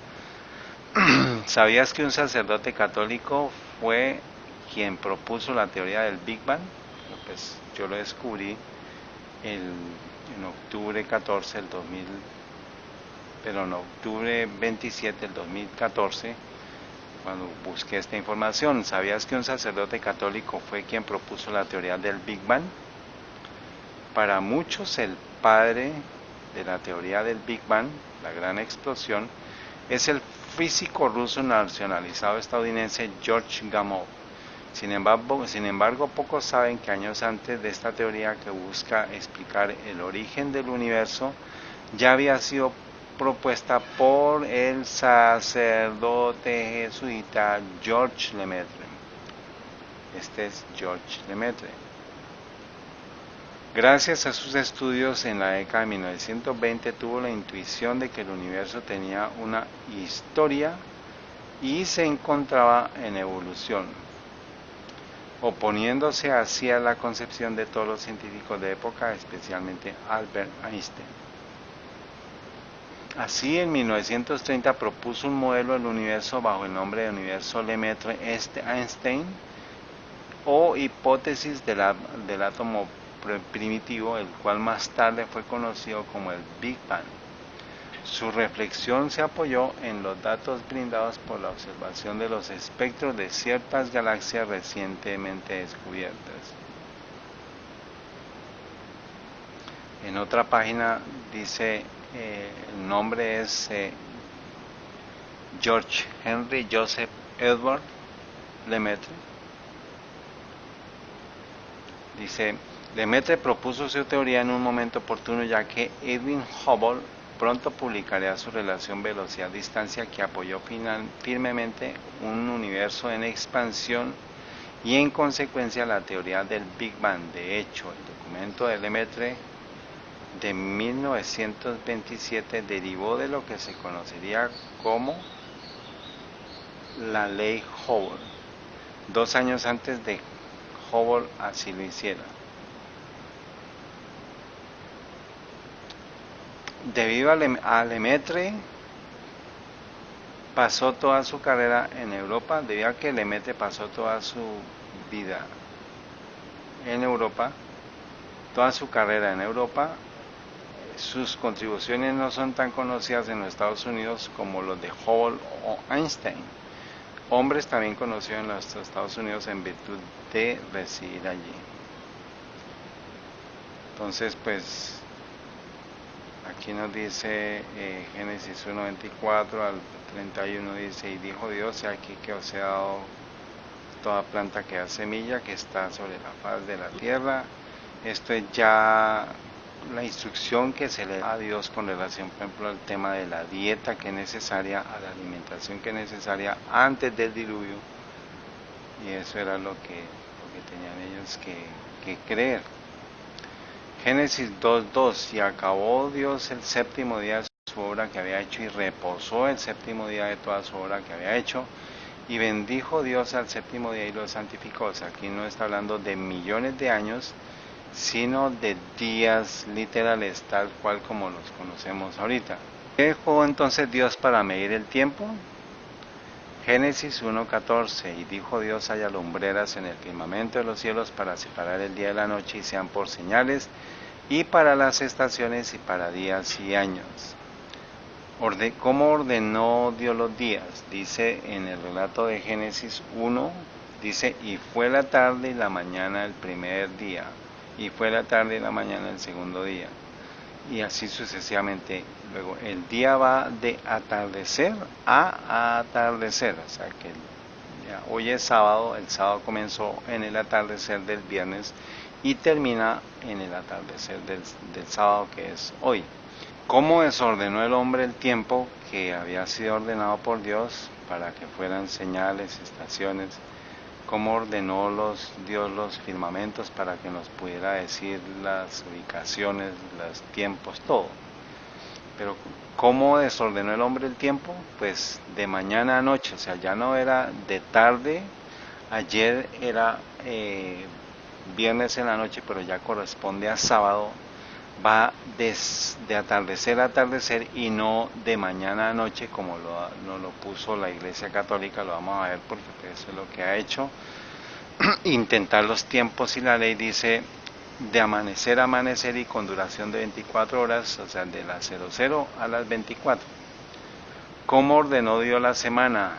¿Sabías que un sacerdote católico fue quien propuso la teoría del Big Bang? Pues yo lo descubrí en octubre 14 del 2000, pero en octubre 27 del 2014, cuando busqué esta información. ¿Sabías que un sacerdote católico fue quien propuso la teoría del Big Bang? Para muchos el padre de la teoría del Big Bang, la gran explosión, es el físico ruso nacionalizado estadounidense George Gamow. Sin embargo, pocos saben que años antes de esta teoría, que busca explicar el origen del universo, ya había sido propuesta por el sacerdote jesuita Georges Lemaitre. Este es Georges Lemaitre. Gracias a sus estudios en la década de 1920 tuvo la intuición de que el universo tenía una historia y se encontraba en evolución, oponiéndose así a la concepción de todos los científicos de época, especialmente Albert Einstein. Así, en 1930 propuso un modelo del universo bajo el nombre de universo Lemaitre-Einstein, o hipótesis del átomo primitivo, el cual más tarde fue conocido como el Big Bang. Su reflexión se apoyó en los datos brindados por la observación de los espectros de ciertas galaxias recientemente descubiertas. En otra página dice, el nombre es George Henry Joseph Edward Lemaitre. Dice, Lemaitre propuso su teoría en un momento oportuno, ya que Edwin Hubble pronto publicaría su relación velocidad-distancia, que apoyó firmemente un universo en expansión y en consecuencia la teoría del Big Bang. De hecho, el documento de Lemaitre de 1927 derivó de lo que se conocería como la ley Hubble, 2 años antes de Hubble así lo hiciera. Debido a Lemaitre, pasó toda su carrera en Europa, debido a que Lemaitre pasó toda su vida en Europa, toda su carrera en Europa, sus contribuciones no son tan conocidas en los Estados Unidos como los de Hubble o Einstein, hombres también conocidos en los Estados Unidos en virtud de residir allí. Entonces, pues aquí nos dice Génesis 1:24 al 31 dice, y dijo Dios, he aquí que os he dado toda planta que da semilla, que está sobre la faz de la tierra. Esto es ya la instrucción que se le da a Dios con relación, por ejemplo, al tema de la dieta que es necesaria, a la alimentación que es necesaria antes del diluvio. Y eso era lo que tenían ellos que creer. Génesis 2:2, y acabó Dios el séptimo día de su obra que había hecho, y reposó el séptimo día de toda su obra que había hecho, y bendijo Dios al séptimo día y lo santificó. O sea, aquí no está hablando de millones de años, sino de días literales, tal cual como los conocemos ahorita. ¿Qué dejó entonces Dios para medir el tiempo? Génesis 1:14, y dijo Dios, haya lumbreras en el firmamento de los cielos para separar el día de la noche, y sean por señales, y para las estaciones, y para días y años. ¿Cómo ordenó Dios los días? Dice en el relato de Génesis 1, dice, y fue la tarde y la mañana el primer día, y fue la tarde y la mañana el segundo día, y así sucesivamente. Luego el día va de atardecer a atardecer, o sea que hoy es sábado, el sábado comenzó en el atardecer del viernes y termina en el atardecer del sábado, que es hoy. ¿Cómo desordenó el hombre el tiempo que había sido ordenado por Dios para que fueran señales, estaciones? ¿Cómo ordenó Dios los firmamentos para que nos pudiera decir las ubicaciones, los tiempos, todo? Pero ¿cómo desordenó el hombre el tiempo? Pues de mañana a noche, o sea, ya no era de tarde, ayer era viernes en la noche, pero ya corresponde a sábado, va de atardecer a atardecer y no de mañana a noche como nos lo puso la Iglesia Católica. Lo vamos a ver porque eso es lo que ha hecho. Intentar los tiempos, y la ley dice de amanecer a amanecer y con duración de 24 horas, o sea, de las 00 a las 24. ¿Cómo ordenó Dios la semana?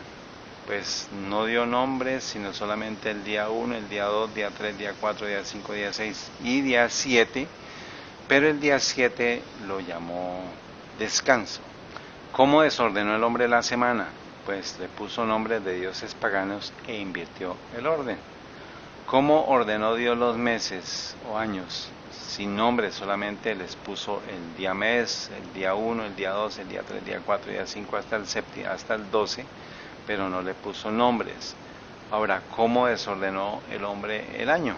Pues no dio nombres, sino solamente el día 1, el día 2, día 3, día 4, día 5, día 6 y día 7, pero el día 7 lo llamó descanso. ¿Cómo desordenó el hombre la semana? Pues le puso nombres de dioses paganos e invirtió el orden. ¿Cómo ordenó Dios los meses o años? Sin nombre, solamente les puso el día mes, el día 1, el día 2, el día 3, el día 4, el día 5 hasta el séptimo, hasta el 12, pero no le puso nombres. Ahora, ¿cómo desordenó el hombre el año?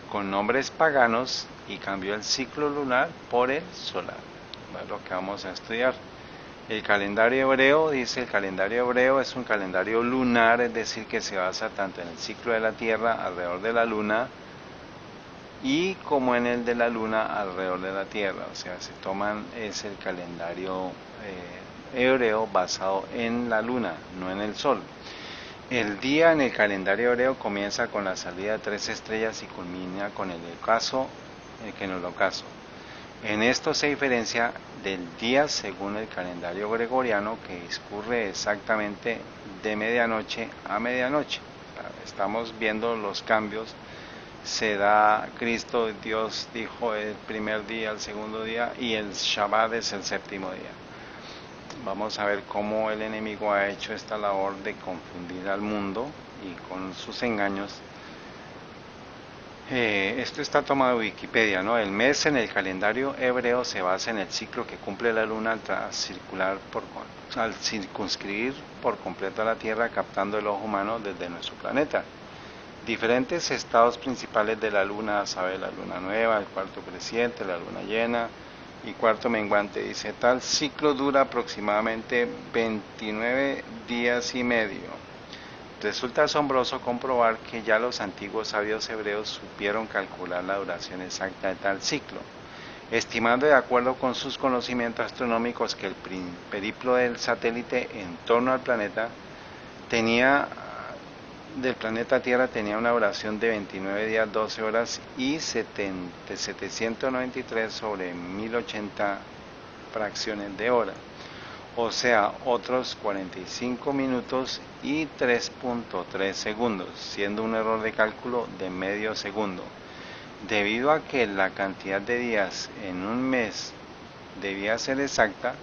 Con nombres paganos, y cambió el ciclo lunar por el solar. Es lo que vamos a estudiar. El calendario hebreo, dice, el calendario hebreo es un calendario lunar, es decir, que se basa tanto en el ciclo de la Tierra alrededor de la Luna y como en el de la Luna alrededor de la Tierra. O sea, es el calendario hebreo basado en la Luna, no en el Sol. El día en el calendario hebreo comienza con la salida de 3 estrellas y culmina con el ocaso, En esto se diferencia del día según el calendario gregoriano, que discurre exactamente de medianoche a medianoche. Estamos viendo los cambios. Se da Cristo, Dios dijo el primer día, el segundo día, y el Shabbat es el séptimo día. Vamos a ver cómo el enemigo ha hecho esta labor de confundir al mundo y con sus engaños. Esto está tomado de Wikipedia, ¿no? El mes en el calendario hebreo se basa en el ciclo que cumple la luna al circunscribir por completo a la Tierra, captando el ojo humano desde nuestro planeta. Diferentes estados principales de la luna, a saber, la luna nueva, el cuarto creciente, la luna llena y cuarto menguante. Dice, tal ciclo dura aproximadamente 29 días y medio. Resulta asombroso comprobar que ya los antiguos sabios hebreos supieron calcular la duración exacta de tal ciclo, estimando de acuerdo con sus conocimientos astronómicos que el periplo del satélite en torno al planeta del planeta Tierra tenía una duración de 29 días, 12 horas y 793 sobre 1080 fracciones de hora. O sea, otros 45 minutos y 3.3 segundos, siendo un error de cálculo de medio segundo. Debido a que la cantidad de días en un mes debía ser exacta,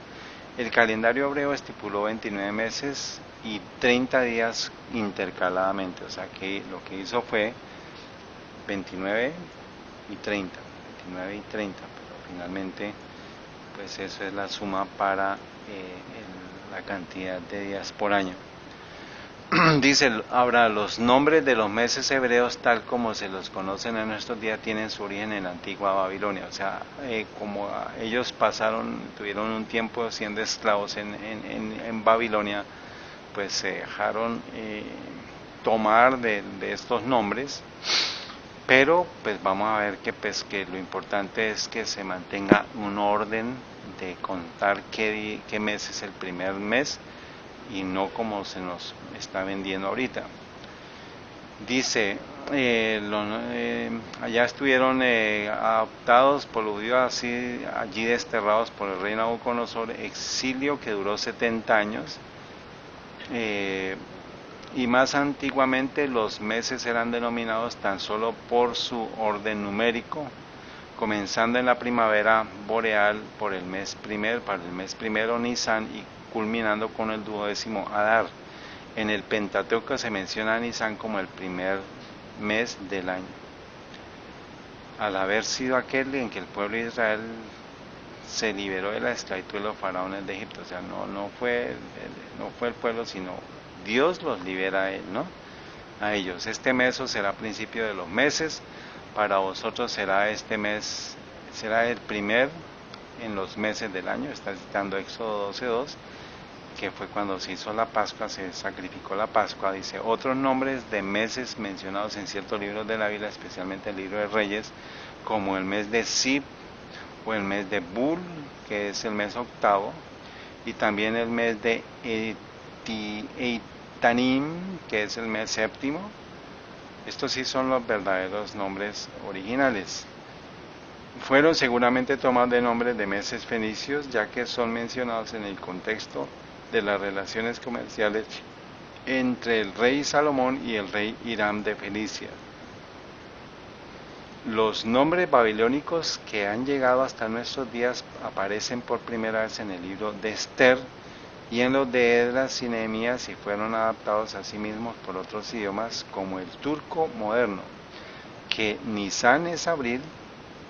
El calendario hebreo estipuló 29 meses y 30 días intercaladamente, o sea que lo que hizo fue 29 y 30, 29 y 30, pero finalmente pues eso es la suma para la cantidad de días por año. Dice, ahora los nombres de los meses hebreos tal como se los conocen en nuestros días tienen su origen en la antigua Babilonia, o sea, como ellos tuvieron un tiempo siendo esclavos en Babilonia, pues se dejaron tomar de estos nombres, pero pues vamos a ver que lo importante es que se mantenga un orden de contar qué mes es el primer mes y no como se nos está vendiendo ahorita. Dice, allá estuvieron adoptados por los judíos, allí desterrados por el rey Nabucodonosor, exilio que duró 70 años. Y más antiguamente los meses eran denominados tan solo por su orden numérico, comenzando en la primavera boreal para el mes primero Nisan y culminando con el 12º Adar. En el Pentateuco se menciona a Nisan como el primer mes del año, al haber sido aquel en que el pueblo de Israel se liberó de la esclavitud de los faraones de Egipto. O sea, no fue el pueblo, sino Dios los libera a él, ¿no? A ellos. Este mes será principio de los meses. Para vosotros será este mes, será el primer en los meses del año. Está citando Éxodo 12:2, que fue cuando se hizo la Pascua, se sacrificó la Pascua. Dice, otros nombres de meses mencionados en ciertos libros de la Biblia, especialmente el libro de Reyes, como el mes de Sib o el mes de Bul, que es el mes octavo, y también el mes de Eitanim, que es el mes séptimo. Estos sí son los verdaderos nombres originales. Fueron seguramente tomados de nombres de meses fenicios, ya que son mencionados en el contexto de las relaciones comerciales entre el rey Salomón y el rey Hiram de Fenicia. Los nombres babilónicos que han llegado hasta nuestros días aparecen por primera vez en el libro de Esther y en los de Esdras y Nehemías, y fueron adaptados a sí mismos por otros idiomas como el turco moderno, que Nisan es abril,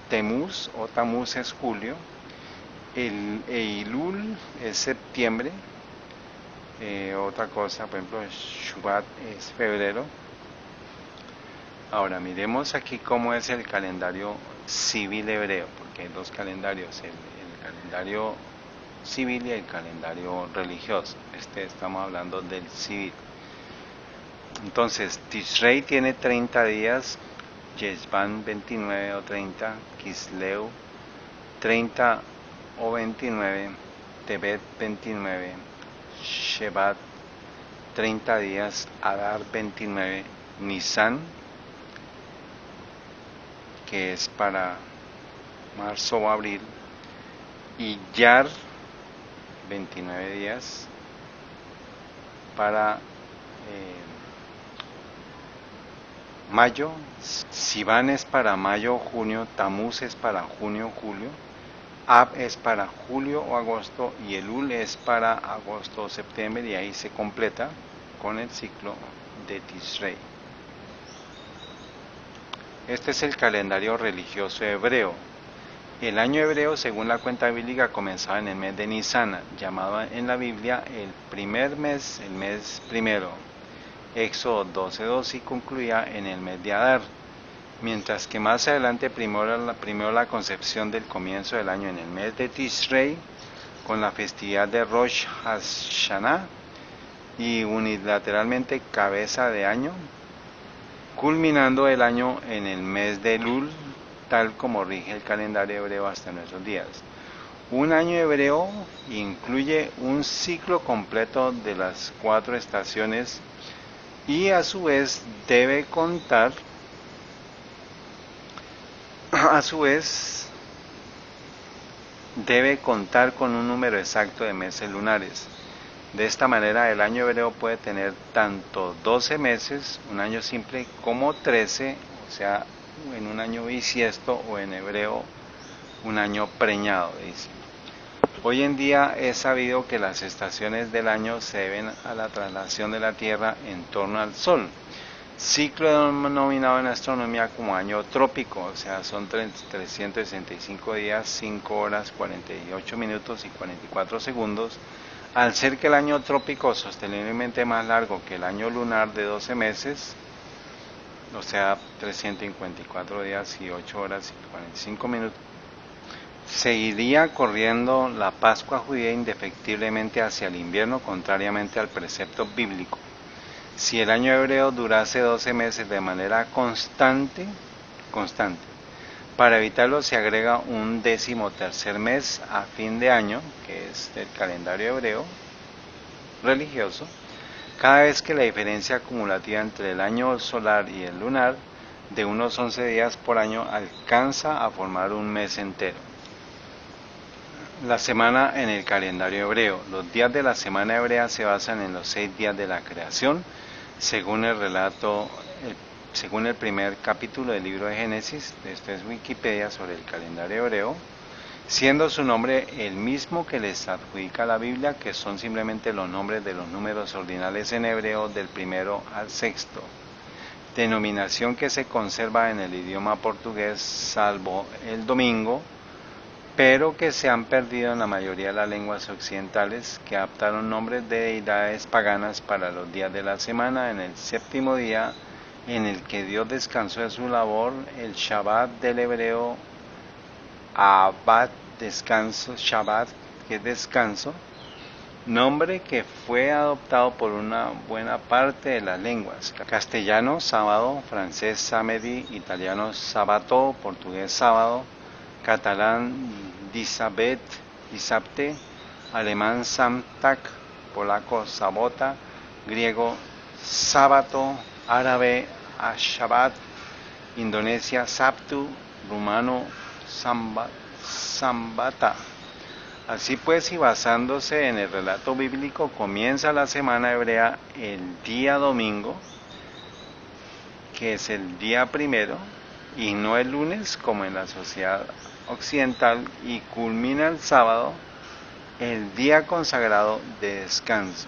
Temuz o Tamuz es julio, el Eilul es septiembre, otra cosa, por ejemplo, Shubat es febrero. Ahora miremos aquí cómo es el calendario civil hebreo, porque hay dos calendarios, el calendario civil y el calendario religioso. Estamos hablando del civil. Entonces, Tishrei tiene 30 días, Yeshvan 29 o 30, Kisleu 30 o 29, Tebet 29, Shevat 30 días, Adar 29, Nisan, que es para marzo o abril, y Yar 29 días para mayo, Sivan es para mayo o junio, Tamuz es para junio o julio, Ab es para julio o agosto y Elul es para agosto o septiembre, y ahí se completa con el ciclo de Tishrei. Este es el calendario religioso hebreo. El año hebreo, según la cuenta bíblica, comenzaba en el mes de Nisan, llamado en la Biblia el primer mes, el mes primero, Éxodo 12:2, y concluía en el mes de Adar, mientras que más adelante primero la concepción del comienzo del año en el mes de Tishrei, con la festividad de Rosh Hashanah, y unilateralmente cabeza de año, culminando el año en el mes de Elul, tal como rige el calendario hebreo hasta nuestros días. Un año hebreo incluye un ciclo completo de las 4 estaciones y a su vez debe contar con un número exacto de meses lunares. De esta manera el año hebreo puede tener tanto 12 meses, un año simple, como 13, o sea, en un año bisiesto, o en hebreo un año preñado, dice. Hoy en día es sabido que las estaciones del año se deben a la traslación de la Tierra en torno al Sol. Ciclo denominado en astronomía como año trópico, o sea, son 365 días, 5 horas, 48 minutos y 44 segundos. Al ser que el año trópico es sosteniblemente más largo que el año lunar de 12 meses, o sea, 354 días y 8 horas y 45 minutos, seguiría corriendo la Pascua judía indefectiblemente hacia el invierno, contrariamente al precepto bíblico. Si el año hebreo durase 12 meses de manera constante, para evitarlo se agrega un 13º mes a fin de año, que es el calendario hebreo religioso, cada vez que la diferencia acumulativa entre el año solar y el lunar, de unos 11 días por año, alcanza a formar un mes entero. La semana en el calendario hebreo. Los días de la semana hebrea se basan en los 6 días de la creación, según el primer capítulo del libro de Génesis. Esto es Wikipedia sobre el calendario hebreo, siendo su nombre el mismo que les adjudica la Biblia, que son simplemente los nombres de los números ordinales en hebreo del primero al sexto, denominación que se conserva en el idioma portugués salvo el domingo, pero que se han perdido en la mayoría de las lenguas occidentales, que adaptaron nombres de deidades paganas para los días de la semana. En el séptimo día en el que Dios descansó de su labor, el Shabbat del hebreo Abad, descanso, Shabbat, que es descanso, nombre que fue adoptado por una buena parte de las lenguas: castellano, sábado; francés, samedi; italiano, sabato; portugués, sábado; catalán, dissabte; alemán, samstag; polaco, sabota; griego, sábato; árabe, Shabbat; Indonesia, Sabtu; rumano, Sambata. Así pues, y basándose en el relato bíblico, comienza la semana hebrea el día domingo, que es el día primero, y no el lunes como en la sociedad occidental, y culmina el sábado, el día consagrado de descanso.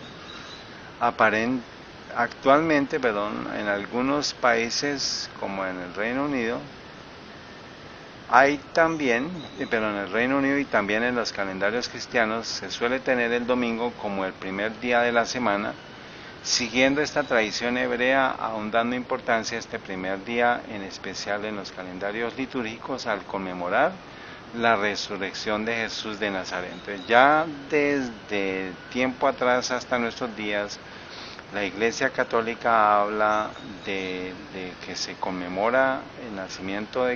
Actualmente, en algunos países como en el Reino Unido, pero en el Reino Unido y también en los calendarios cristianos se suele tener el domingo como el primer día de la semana, siguiendo esta tradición hebrea, aún dando importancia a este primer día, en especial en los calendarios litúrgicos, al conmemorar la resurrección de Jesús de Nazaret. Entonces, ya desde tiempo atrás hasta nuestros días, la Iglesia Católica habla de que se conmemora el nacimiento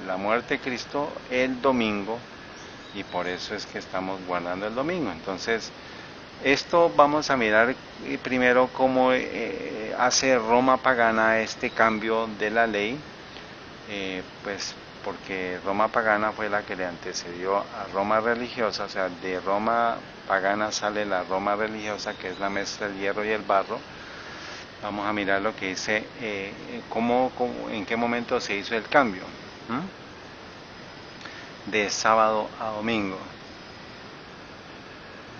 la muerte de Cristo el domingo, y por eso es que estamos guardando el domingo. Entonces, esto vamos a mirar primero cómo hace Roma pagana este cambio de la ley, pues porque Roma pagana fue la que le antecedió a Roma religiosa. O sea, de Roma pagana sale la Roma religiosa, que es la mezcla del hierro y el barro. Vamos a mirar lo que dice, en qué momento se hizo el cambio, de sábado a domingo.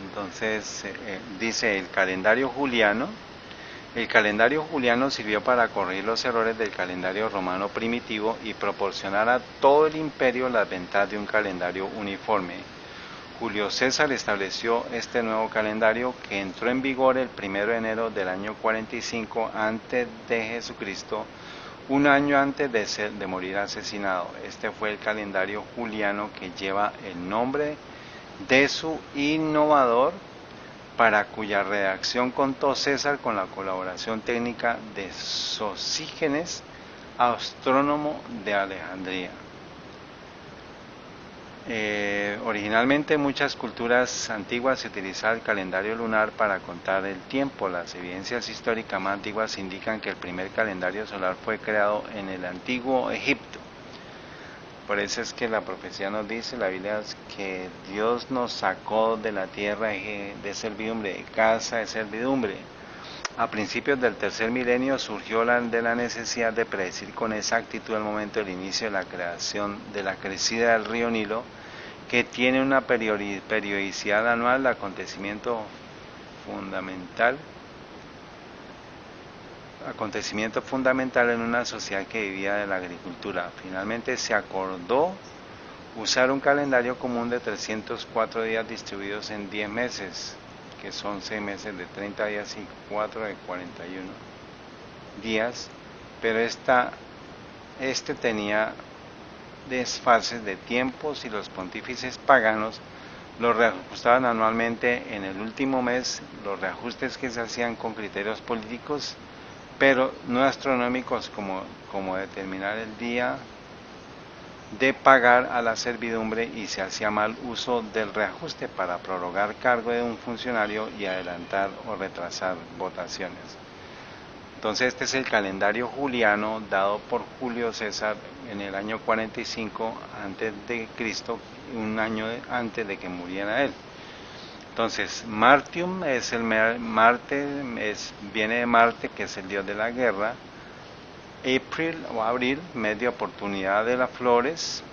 Entonces, dice el calendario juliano. El calendario juliano sirvió para corregir los errores del calendario romano primitivo y proporcionar a todo el imperio las ventajas de un calendario uniforme. Julio César estableció este nuevo calendario, que entró en vigor el 1 de enero del año 45 antes de Jesucristo, un año antes de morir asesinado. Este fue el calendario juliano, que lleva el nombre de su innovador, para cuya redacción contó César con la colaboración técnica de Sosígenes, astrónomo de Alejandría. Originalmente en muchas culturas antiguas se utilizaba el calendario lunar para contar el tiempo. Las evidencias históricas más antiguas indican que el primer calendario solar fue creado en el antiguo Egipto. Por eso es que la profecía nos dice, la Biblia, que Dios nos sacó de la tierra de servidumbre, de casa de servidumbre. A principios del tercer milenio surgió la necesidad de predecir con exactitud el momento del inicio de la creación de la crecida del río Nilo, que tiene una periodicidad anual, acontecimiento fundamental en una sociedad que vivía de la agricultura. Finalmente se acordó usar un calendario común de 304 días distribuidos en 10 meses, que son 6 meses de 30 días y 4 de 41 días, pero este tenía desfases de tiempos y los pontífices paganos lo reajustaban anualmente en el último mes. Los reajustes que se hacían con criterios políticos pero no astronómicos, como determinar el día de pagar a la servidumbre, y se hacía mal uso del reajuste para prorrogar cargo de un funcionario y adelantar o retrasar votaciones. Entonces este es el calendario juliano dado por Julio César en el año 45 antes de Cristo, un año antes de que muriera él. Entonces, Martium es viene de Marte, que es el dios de la guerra. April o abril, mes de oportunidad de las flores.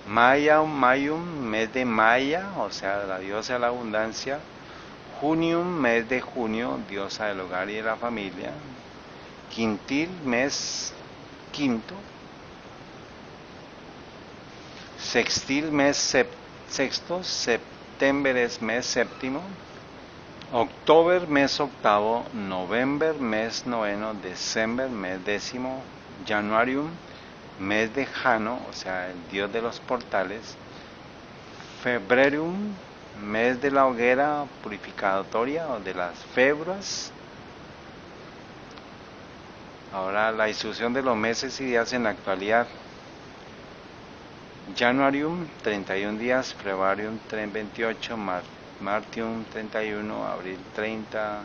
Mayum, mes de Maya, o sea, la diosa de la abundancia. Junium, mes de junio, diosa del hogar y de la familia. Quintil, mes quinto. Sextil, mes sexto. September es mes séptimo. October, mes octavo. November, mes noveno. December, mes décimo. Januarium, mes de Jano, o sea, el dios de los portales. Febrerium, mes de la hoguera purificatoria o de las febras. Ahora la distribución de los meses y días en la actualidad. Januarium, 31 días. Februarium, 28. Martium, 31. Abril, 30.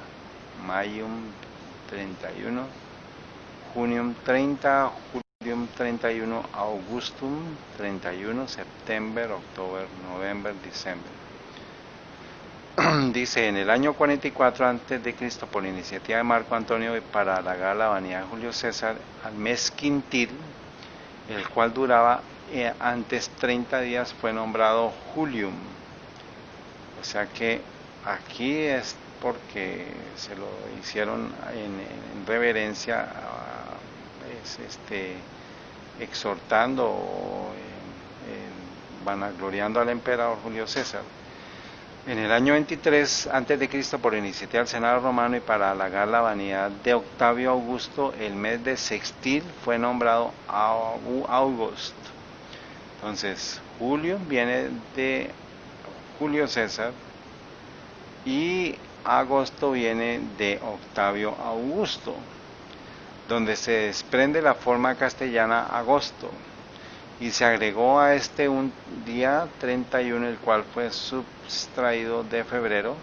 Mayum, 31. Junium, 30. Julium, 31. Augustum, 31. September, October, November, December. Dice, en el año 44 a.C., por iniciativa de Marco Antonio, para halagar la vanidad de Julio César, al mes quintil, el cual duraba antes 30 días, fue nombrado Julium. O sea que aquí es porque se lo hicieron en reverencia, exhortando o vanagloriando al emperador Julio César. En el año 23 a.C., por iniciativa del Senado romano y para halagar la vanidad de Octavio Augusto, el mes de sextil fue nombrado August. Entonces, Julio viene de Julio César y agosto viene de Octavio Augusto, donde se desprende la forma castellana agosto, y se agregó a este un día 31, el cual fue sustraído de febrero,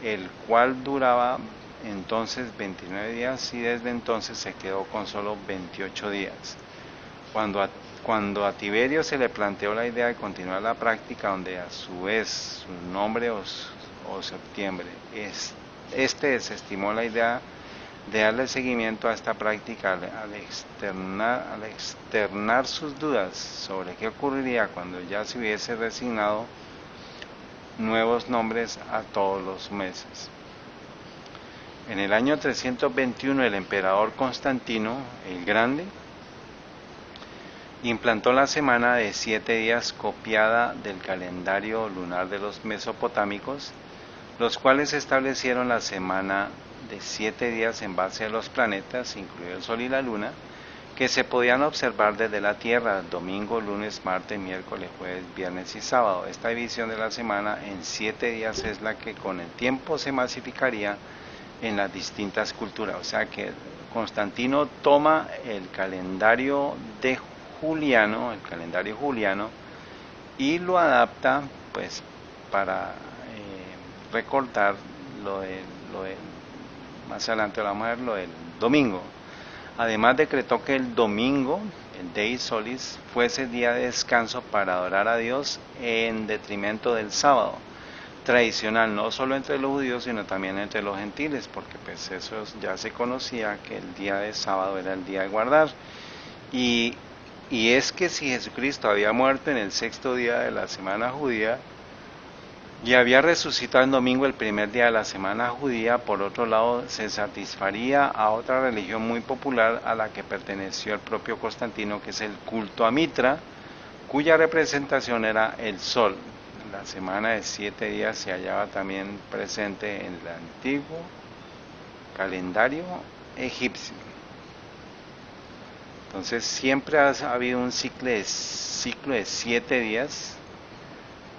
el cual duraba entonces 29 días y desde entonces se quedó con solo 28 días. Cuando a Tiberio se le planteó la idea de continuar la práctica, donde a su vez su nombre o septiembre, este desestimó la idea de darle seguimiento a esta práctica al externar sus dudas sobre qué ocurriría cuando ya se hubiese resignado nuevos nombres a todos los meses. En el año 321 el emperador Constantino el Grande implantó la semana de 7 días copiada del calendario lunar de los mesopotámicos, los cuales establecieron la semana de 7 días en base a los planetas, incluido el Sol y la Luna, que se podían observar desde la Tierra: domingo, lunes, martes, miércoles, jueves, viernes y sábado. Esta división de la semana en 7 días es la que con el tiempo se masificaría en las distintas culturas. O sea que Constantino toma el calendario juliano, y lo adapta pues para recortar lo de más adelante vamos a ver lo del domingo. Además decretó que el domingo, el Dei Solis, fuese día de descanso para adorar a Dios en detrimento del sábado, tradicional no solo entre los judíos sino también entre los gentiles, porque pues eso ya se conocía, que el día de sábado era el día de guardar. Y Y es que si Jesucristo había muerto en el sexto día de la semana judía y había resucitado el domingo, el primer día de la semana judía, por otro lado se satisfaría a otra religión muy popular a la que perteneció el propio Constantino, que es el culto a Mitra, cuya representación era el sol. La semana de 7 días se hallaba también presente en el antiguo calendario egipcio. Entonces siempre ha habido un ciclo de 7 días,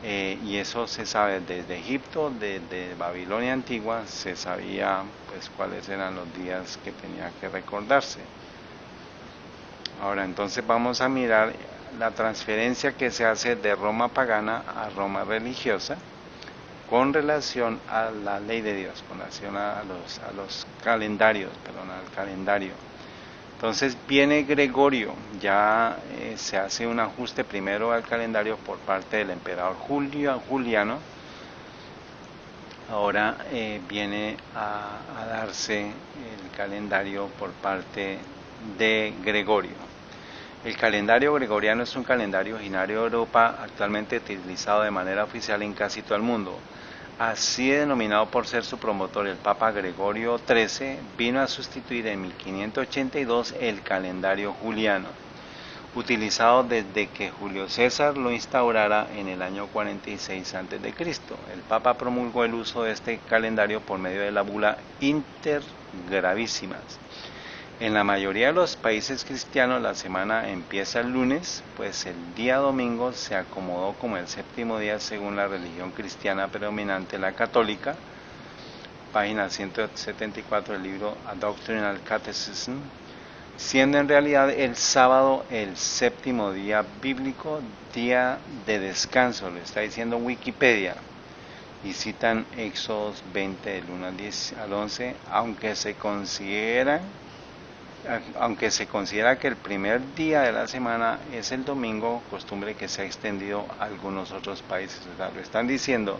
y eso se sabe desde Egipto, desde Babilonia antigua, se sabía pues cuáles eran los días que tenía que recordarse. Ahora entonces vamos a mirar la transferencia que se hace de Roma pagana a Roma religiosa con relación a la ley de Dios, con relación a los calendarios, al calendario. Entonces viene Gregorio, ya se hace un ajuste primero al calendario por parte del emperador Juliano. Ahora viene a darse el calendario por parte de Gregorio. El calendario gregoriano es un calendario originario de Europa, actualmente utilizado de manera oficial en casi todo el mundo. Así denominado por ser su promotor, el Papa Gregorio XIII vino a sustituir en 1582 el calendario juliano, utilizado desde que Julio César lo instaurara en el año 46 a.C. El Papa promulgó el uso de este calendario por medio de la bula Inter Gravísimas. En la mayoría de los países cristianos la semana empieza el lunes, pues el día domingo se acomodó como el séptimo día según la religión cristiana predominante, la católica. Página 174 del libro A Doctrinal Catechism, siendo en realidad el sábado el séptimo día bíblico, día de descanso, lo está diciendo Wikipedia. Y citan Éxodo 20 del 1 al 11, aunque se considera que el primer día de la semana es el domingo, costumbre que se ha extendido a algunos otros países. O sea, lo están diciendo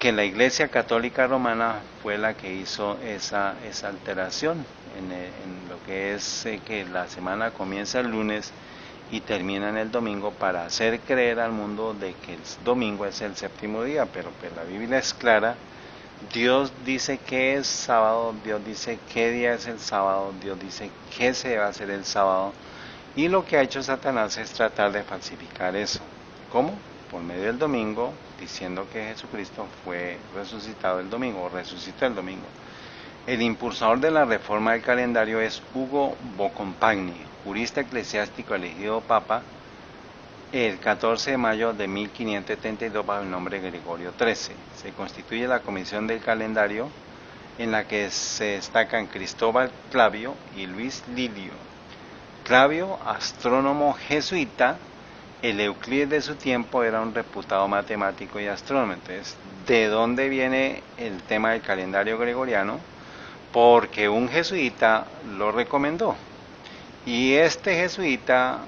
que la Iglesia Católica Romana fue la que hizo esa alteración en lo que es que la semana comienza el lunes y termina en el domingo, para hacer creer al mundo de que el domingo es el séptimo día, pero pues la Biblia es clara. Dios dice que es sábado, Dios dice qué día es el sábado, Dios dice qué se debe hacer el sábado, y lo que ha hecho Satanás es tratar de falsificar eso. ¿Cómo? Por medio del domingo, diciendo que Jesucristo fue resucitado el domingo, o resucitó el domingo. El impulsador de la reforma del calendario es Ugo Boncompagni, jurista eclesiástico elegido papa el 14 de mayo de 1572 bajo el nombre Gregorio XIII. Se constituye la comisión del calendario, en la que se destacan Cristóbal Clavio y Luis Lilio. Clavio, astrónomo jesuita, el Euclides de su tiempo, era un reputado matemático y astrónomo. Entonces, ¿de dónde viene el tema del calendario gregoriano? Porque un jesuita lo recomendó. Y este jesuita,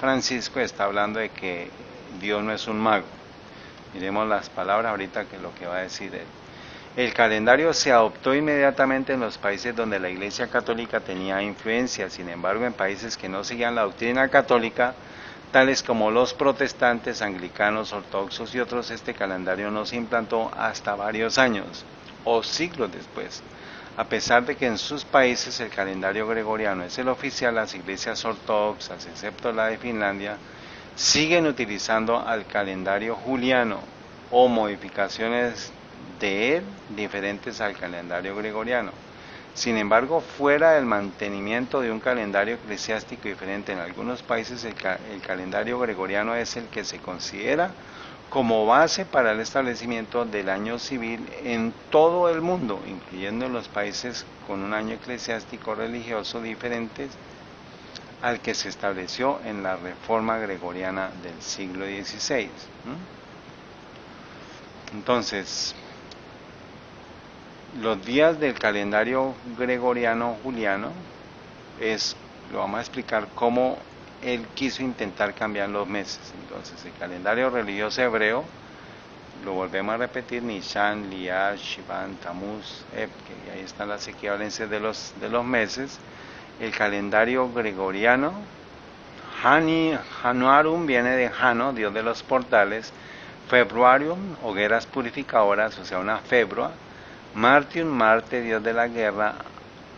Francisco, está hablando de que Dios no es un mago. Miremos las palabras ahorita, que es lo que va a decir él. El calendario se adoptó inmediatamente en los países donde la Iglesia Católica tenía influencia. Sin embargo, en países que no seguían la doctrina católica, tales como los protestantes, anglicanos, ortodoxos y otros, este calendario no se implantó hasta varios años o siglos después. A pesar de que en sus países el calendario gregoriano es el oficial, las iglesias ortodoxas, excepto la de Finlandia, siguen utilizando al calendario juliano o modificaciones de él diferentes al calendario gregoriano. Sin embargo, fuera del mantenimiento de un calendario eclesiástico diferente en algunos países, el calendario gregoriano es el que se considera como base para el establecimiento del año civil en todo el mundo, incluyendo en los países con un año eclesiástico religioso diferente al que se estableció en la Reforma Gregoriana del siglo XVI. Entonces, los días del calendario gregoriano juliano lo vamos a explicar cómo él quiso intentar cambiar los meses. Entonces, el calendario religioso hebreo, lo volvemos a repetir: Nishan, Liar, Shivan, Tamuz, Eb, que ahí están las equivalencias de los meses. El calendario gregoriano Januarum viene de Jano, dios de los portales. Februarium, hogueras purificadoras, o sea, una februa. Martium, Marte, dios de la guerra.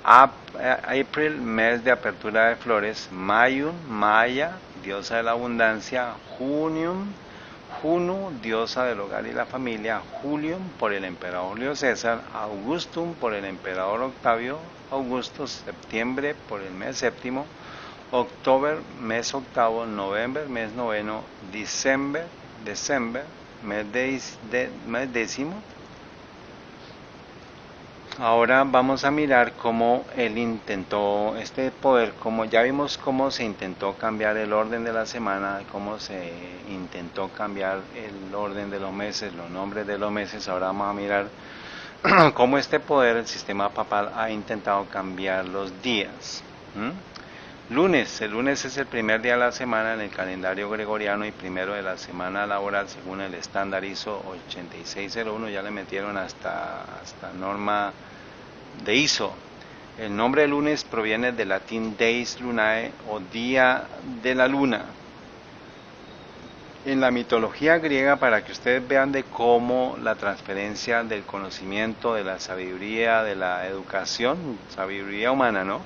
April, mes de apertura de flores. Mayum, Maya, diosa de la abundancia. Junium, Juno, diosa del hogar y la familia. Julium, por el emperador Julio César. Augustum, por el emperador Octavio Augusto. Septiembre, por el mes séptimo. October, mes octavo. November, mes noveno. December, mes décimo. Ahora vamos a mirar cómo él intentó este poder, como ya vimos cómo se intentó cambiar el orden de la semana, cómo se intentó cambiar el orden de los meses, los nombres de los meses. Ahora vamos a mirar cómo este poder, el sistema papal, ha intentado cambiar los días. Lunes, el lunes es el primer día de la semana en el calendario gregoriano y primero de la semana laboral según el estándar ISO 8601. Ya le metieron hasta norma de ISO. El nombre de lunes proviene del latín Deis Lunae o día de la luna. En la mitología griega, para que ustedes vean de cómo la transferencia del conocimiento, de la sabiduría, de la educación, sabiduría humana, ¿no?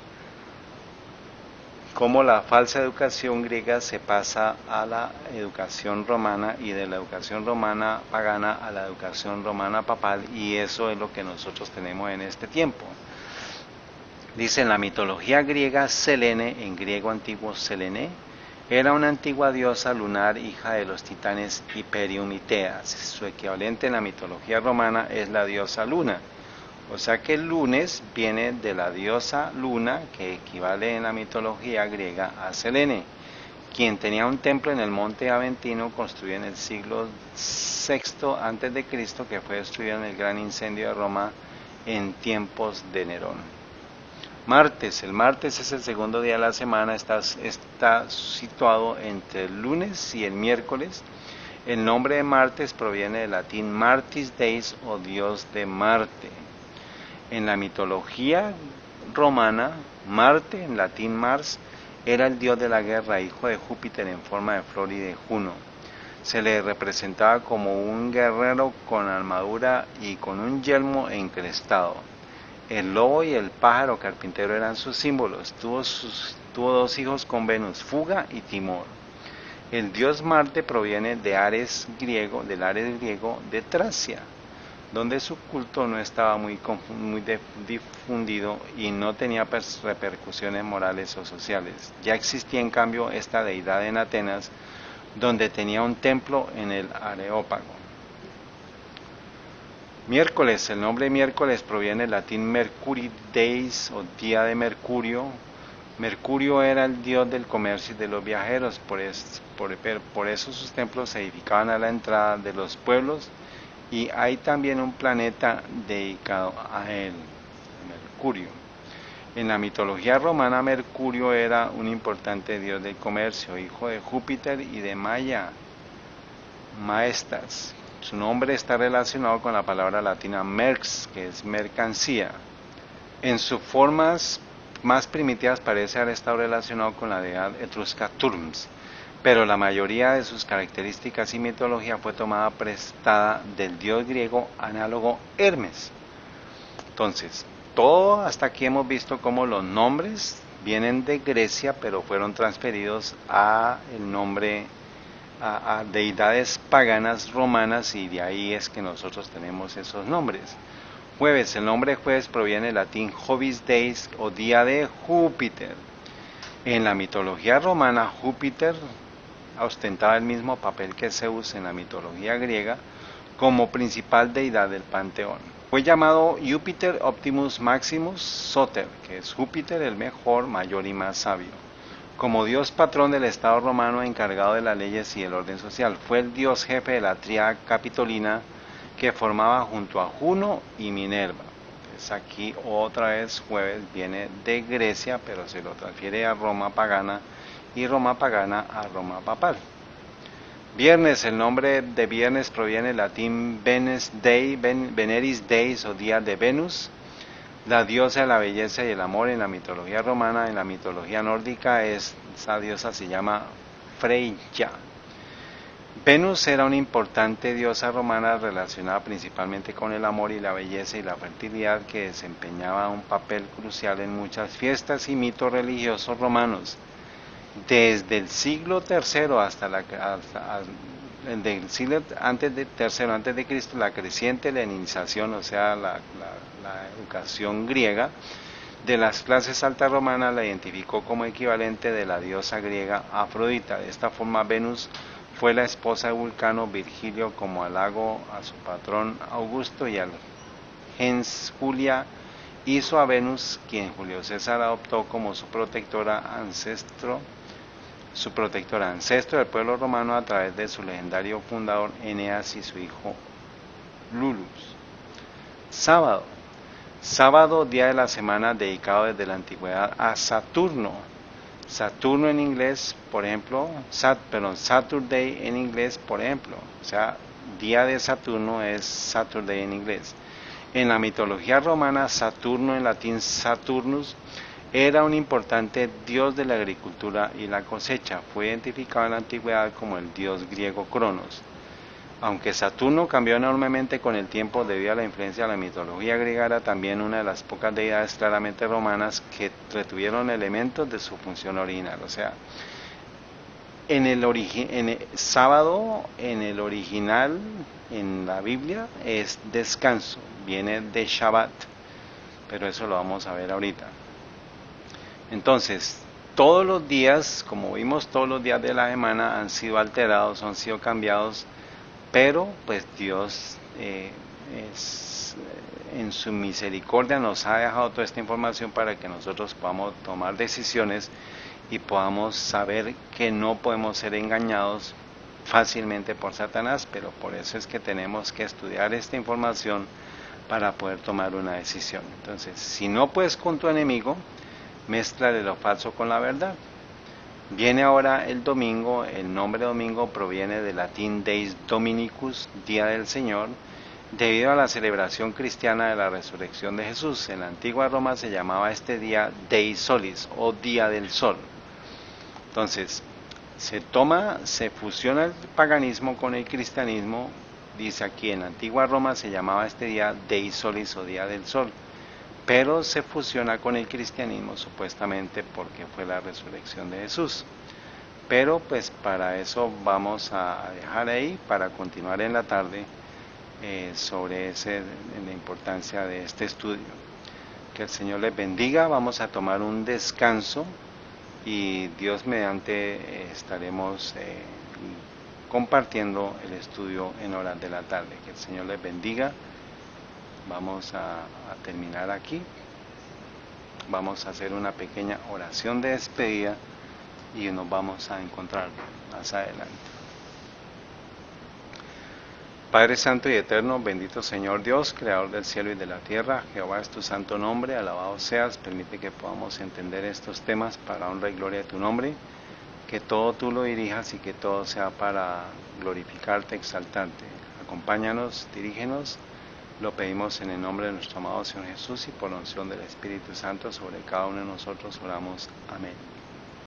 Cómo la falsa educación griega se pasa a la educación romana y de la educación romana pagana a la educación romana papal, y eso es lo que nosotros tenemos en este tiempo. Dice en la mitología griega, Selene, en griego antiguo Selene, era una antigua diosa lunar, hija de los titanes Hyperion y Teas. Su equivalente en la mitología romana es la diosa Luna. O sea que el lunes viene de la diosa Luna, que equivale en la mitología griega a Selene, quien tenía un templo en el monte Aventino construido en el siglo VI a.C., que fue destruido en el gran incendio de Roma en tiempos de Nerón. Martes, el martes es el segundo día de la semana, está situado entre el lunes y el miércoles. El nombre de martes proviene del latín Martis Deis o dios de Marte. En la mitología romana, Marte, en latín Mars, era el dios de la guerra, hijo de Júpiter en forma de flor y de Juno. Se le representaba como un guerrero con armadura y con un yelmo encrestado. El lobo y el pájaro carpintero eran sus símbolos. Tuvo dos hijos con Venus, Fuga y Timor. El dios Marte proviene de Ares griego, del Ares griego de Tracia, donde su culto no estaba muy difundido y no tenía repercusiones morales o sociales. Ya existía en cambio esta deidad en Atenas, donde tenía un templo en el Areópago. Miércoles, el nombre miércoles proviene del latín Mercuri Deis o día de Mercurio. Mercurio era el dios del comercio y de los viajeros, por eso sus templos se edificaban a la entrada de los pueblos, y hay también un planeta dedicado a él, Mercurio. En la mitología romana, Mercurio era un importante dios del comercio, hijo de Júpiter y de Maya, Maestas. Su nombre está relacionado con la palabra latina merx, que es mercancía. En sus formas más primitivas parece haber estado relacionado con la deidad etrusca Turms, pero la mayoría de sus características y mitología fue tomada prestada del dios griego análogo Hermes. Entonces, todo hasta aquí hemos visto cómo los nombres vienen de Grecia, pero fueron transferidos a el nombre a deidades paganas romanas, y de ahí es que nosotros tenemos esos nombres. Jueves, el nombre jueves proviene del latín Jovis Deis o día de Júpiter. En la mitología romana, Júpiter ostentaba el mismo papel que Zeus en la mitología griega como principal deidad del panteón. Fue llamado Júpiter Optimus Maximus Soter, que es Júpiter el mejor, mayor y más sabio. Como dios patrón del Estado romano encargado de las leyes y el orden social, fue el dios jefe de la tríada capitolina que formaba junto a Juno y Minerva. Entonces aquí otra vez jueves viene de Grecia, pero se lo transfiere a Roma pagana, y Roma pagana a Roma papal. Viernes, el nombre de viernes proviene del latín Veneris Deis o día de Venus. La diosa de la belleza y el amor en la mitología romana. En la mitología nórdica esa diosa se llama Freyja. Venus era una importante diosa romana relacionada principalmente con el amor y la belleza y la fertilidad, que desempeñaba un papel crucial en muchas fiestas y mitos religiosos romanos. Desde el siglo III del siglo tercero antes de Cristo, la creciente helenización, o sea, la educación griega de las clases altas romanas, la identificó como equivalente de la diosa griega Afrodita. De esta forma, Venus fue la esposa de Vulcano. Virgilio, como halago a su patrón Augusto y al gens Julia, hizo a Venus, quien Julio César adoptó como su protectora, ancestro del pueblo romano a través de su legendario fundador Eneas y su hijo Lulus. Sábado, día de la semana dedicado desde la antigüedad a Saturno. Saturno en inglés, por ejemplo, Saturday en inglés, por ejemplo. O sea, día de Saturno es Saturday en inglés. En la mitología romana, Saturno, en latín Saturnus, era un importante dios de la agricultura y la cosecha. Fue identificado en la antigüedad como el dios griego Cronos. Aunque Saturno cambió enormemente con el tiempo debido a la influencia de la mitología griega, era también una de las pocas deidades claramente romanas que retuvieron elementos de su función original. O sea, sábado en el original, en la Biblia, es descanso, viene de Shabbat, pero eso lo vamos a ver ahorita. Entonces, todos los días, como vimos, todos los días de la semana han sido alterados, han sido cambiados, pero pues Dios en su misericordia nos ha dejado toda esta información para que nosotros podamos tomar decisiones y podamos saber que no podemos ser engañados fácilmente por Satanás. Pero por eso es que tenemos que estudiar esta información para poder tomar una decisión. Entonces, si no puedes con tu enemigo, mézclale lo falso con la verdad. Viene ahora el domingo. El nombre domingo proviene del latín Deus Dominicus, día del Señor, debido a la celebración cristiana de la resurrección de Jesús. En la antigua Roma se llamaba este día Dei Solis, o día del sol. Entonces, se fusiona el paganismo con el cristianismo. Dice aquí, en la antigua Roma se llamaba este día Dei Solis, o día del sol, pero se fusiona con el cristianismo supuestamente porque fue la resurrección de Jesús. Pero pues para eso vamos a dejar ahí para continuar en la tarde sobre la importancia de este estudio. Que el Señor les bendiga. Vamos a tomar un descanso y Dios mediante estaremos compartiendo el estudio en horas de la tarde. Que el Señor les bendiga. Vamos a terminar aquí. Vamos a hacer una pequeña oración de despedida y nos vamos a encontrar más adelante. Padre Santo y Eterno, bendito Señor Dios, Creador del cielo y de la tierra, Jehová es tu santo nombre, alabado seas. Permite que podamos entender estos temas para honra y gloria de tu nombre, que todo tú lo dirijas y que todo sea para glorificarte, exaltarte. Acompáñanos, dirígenos. Lo pedimos en el nombre de nuestro amado Señor Jesús y por la unción del Espíritu Santo sobre cada uno de nosotros oramos. Amén.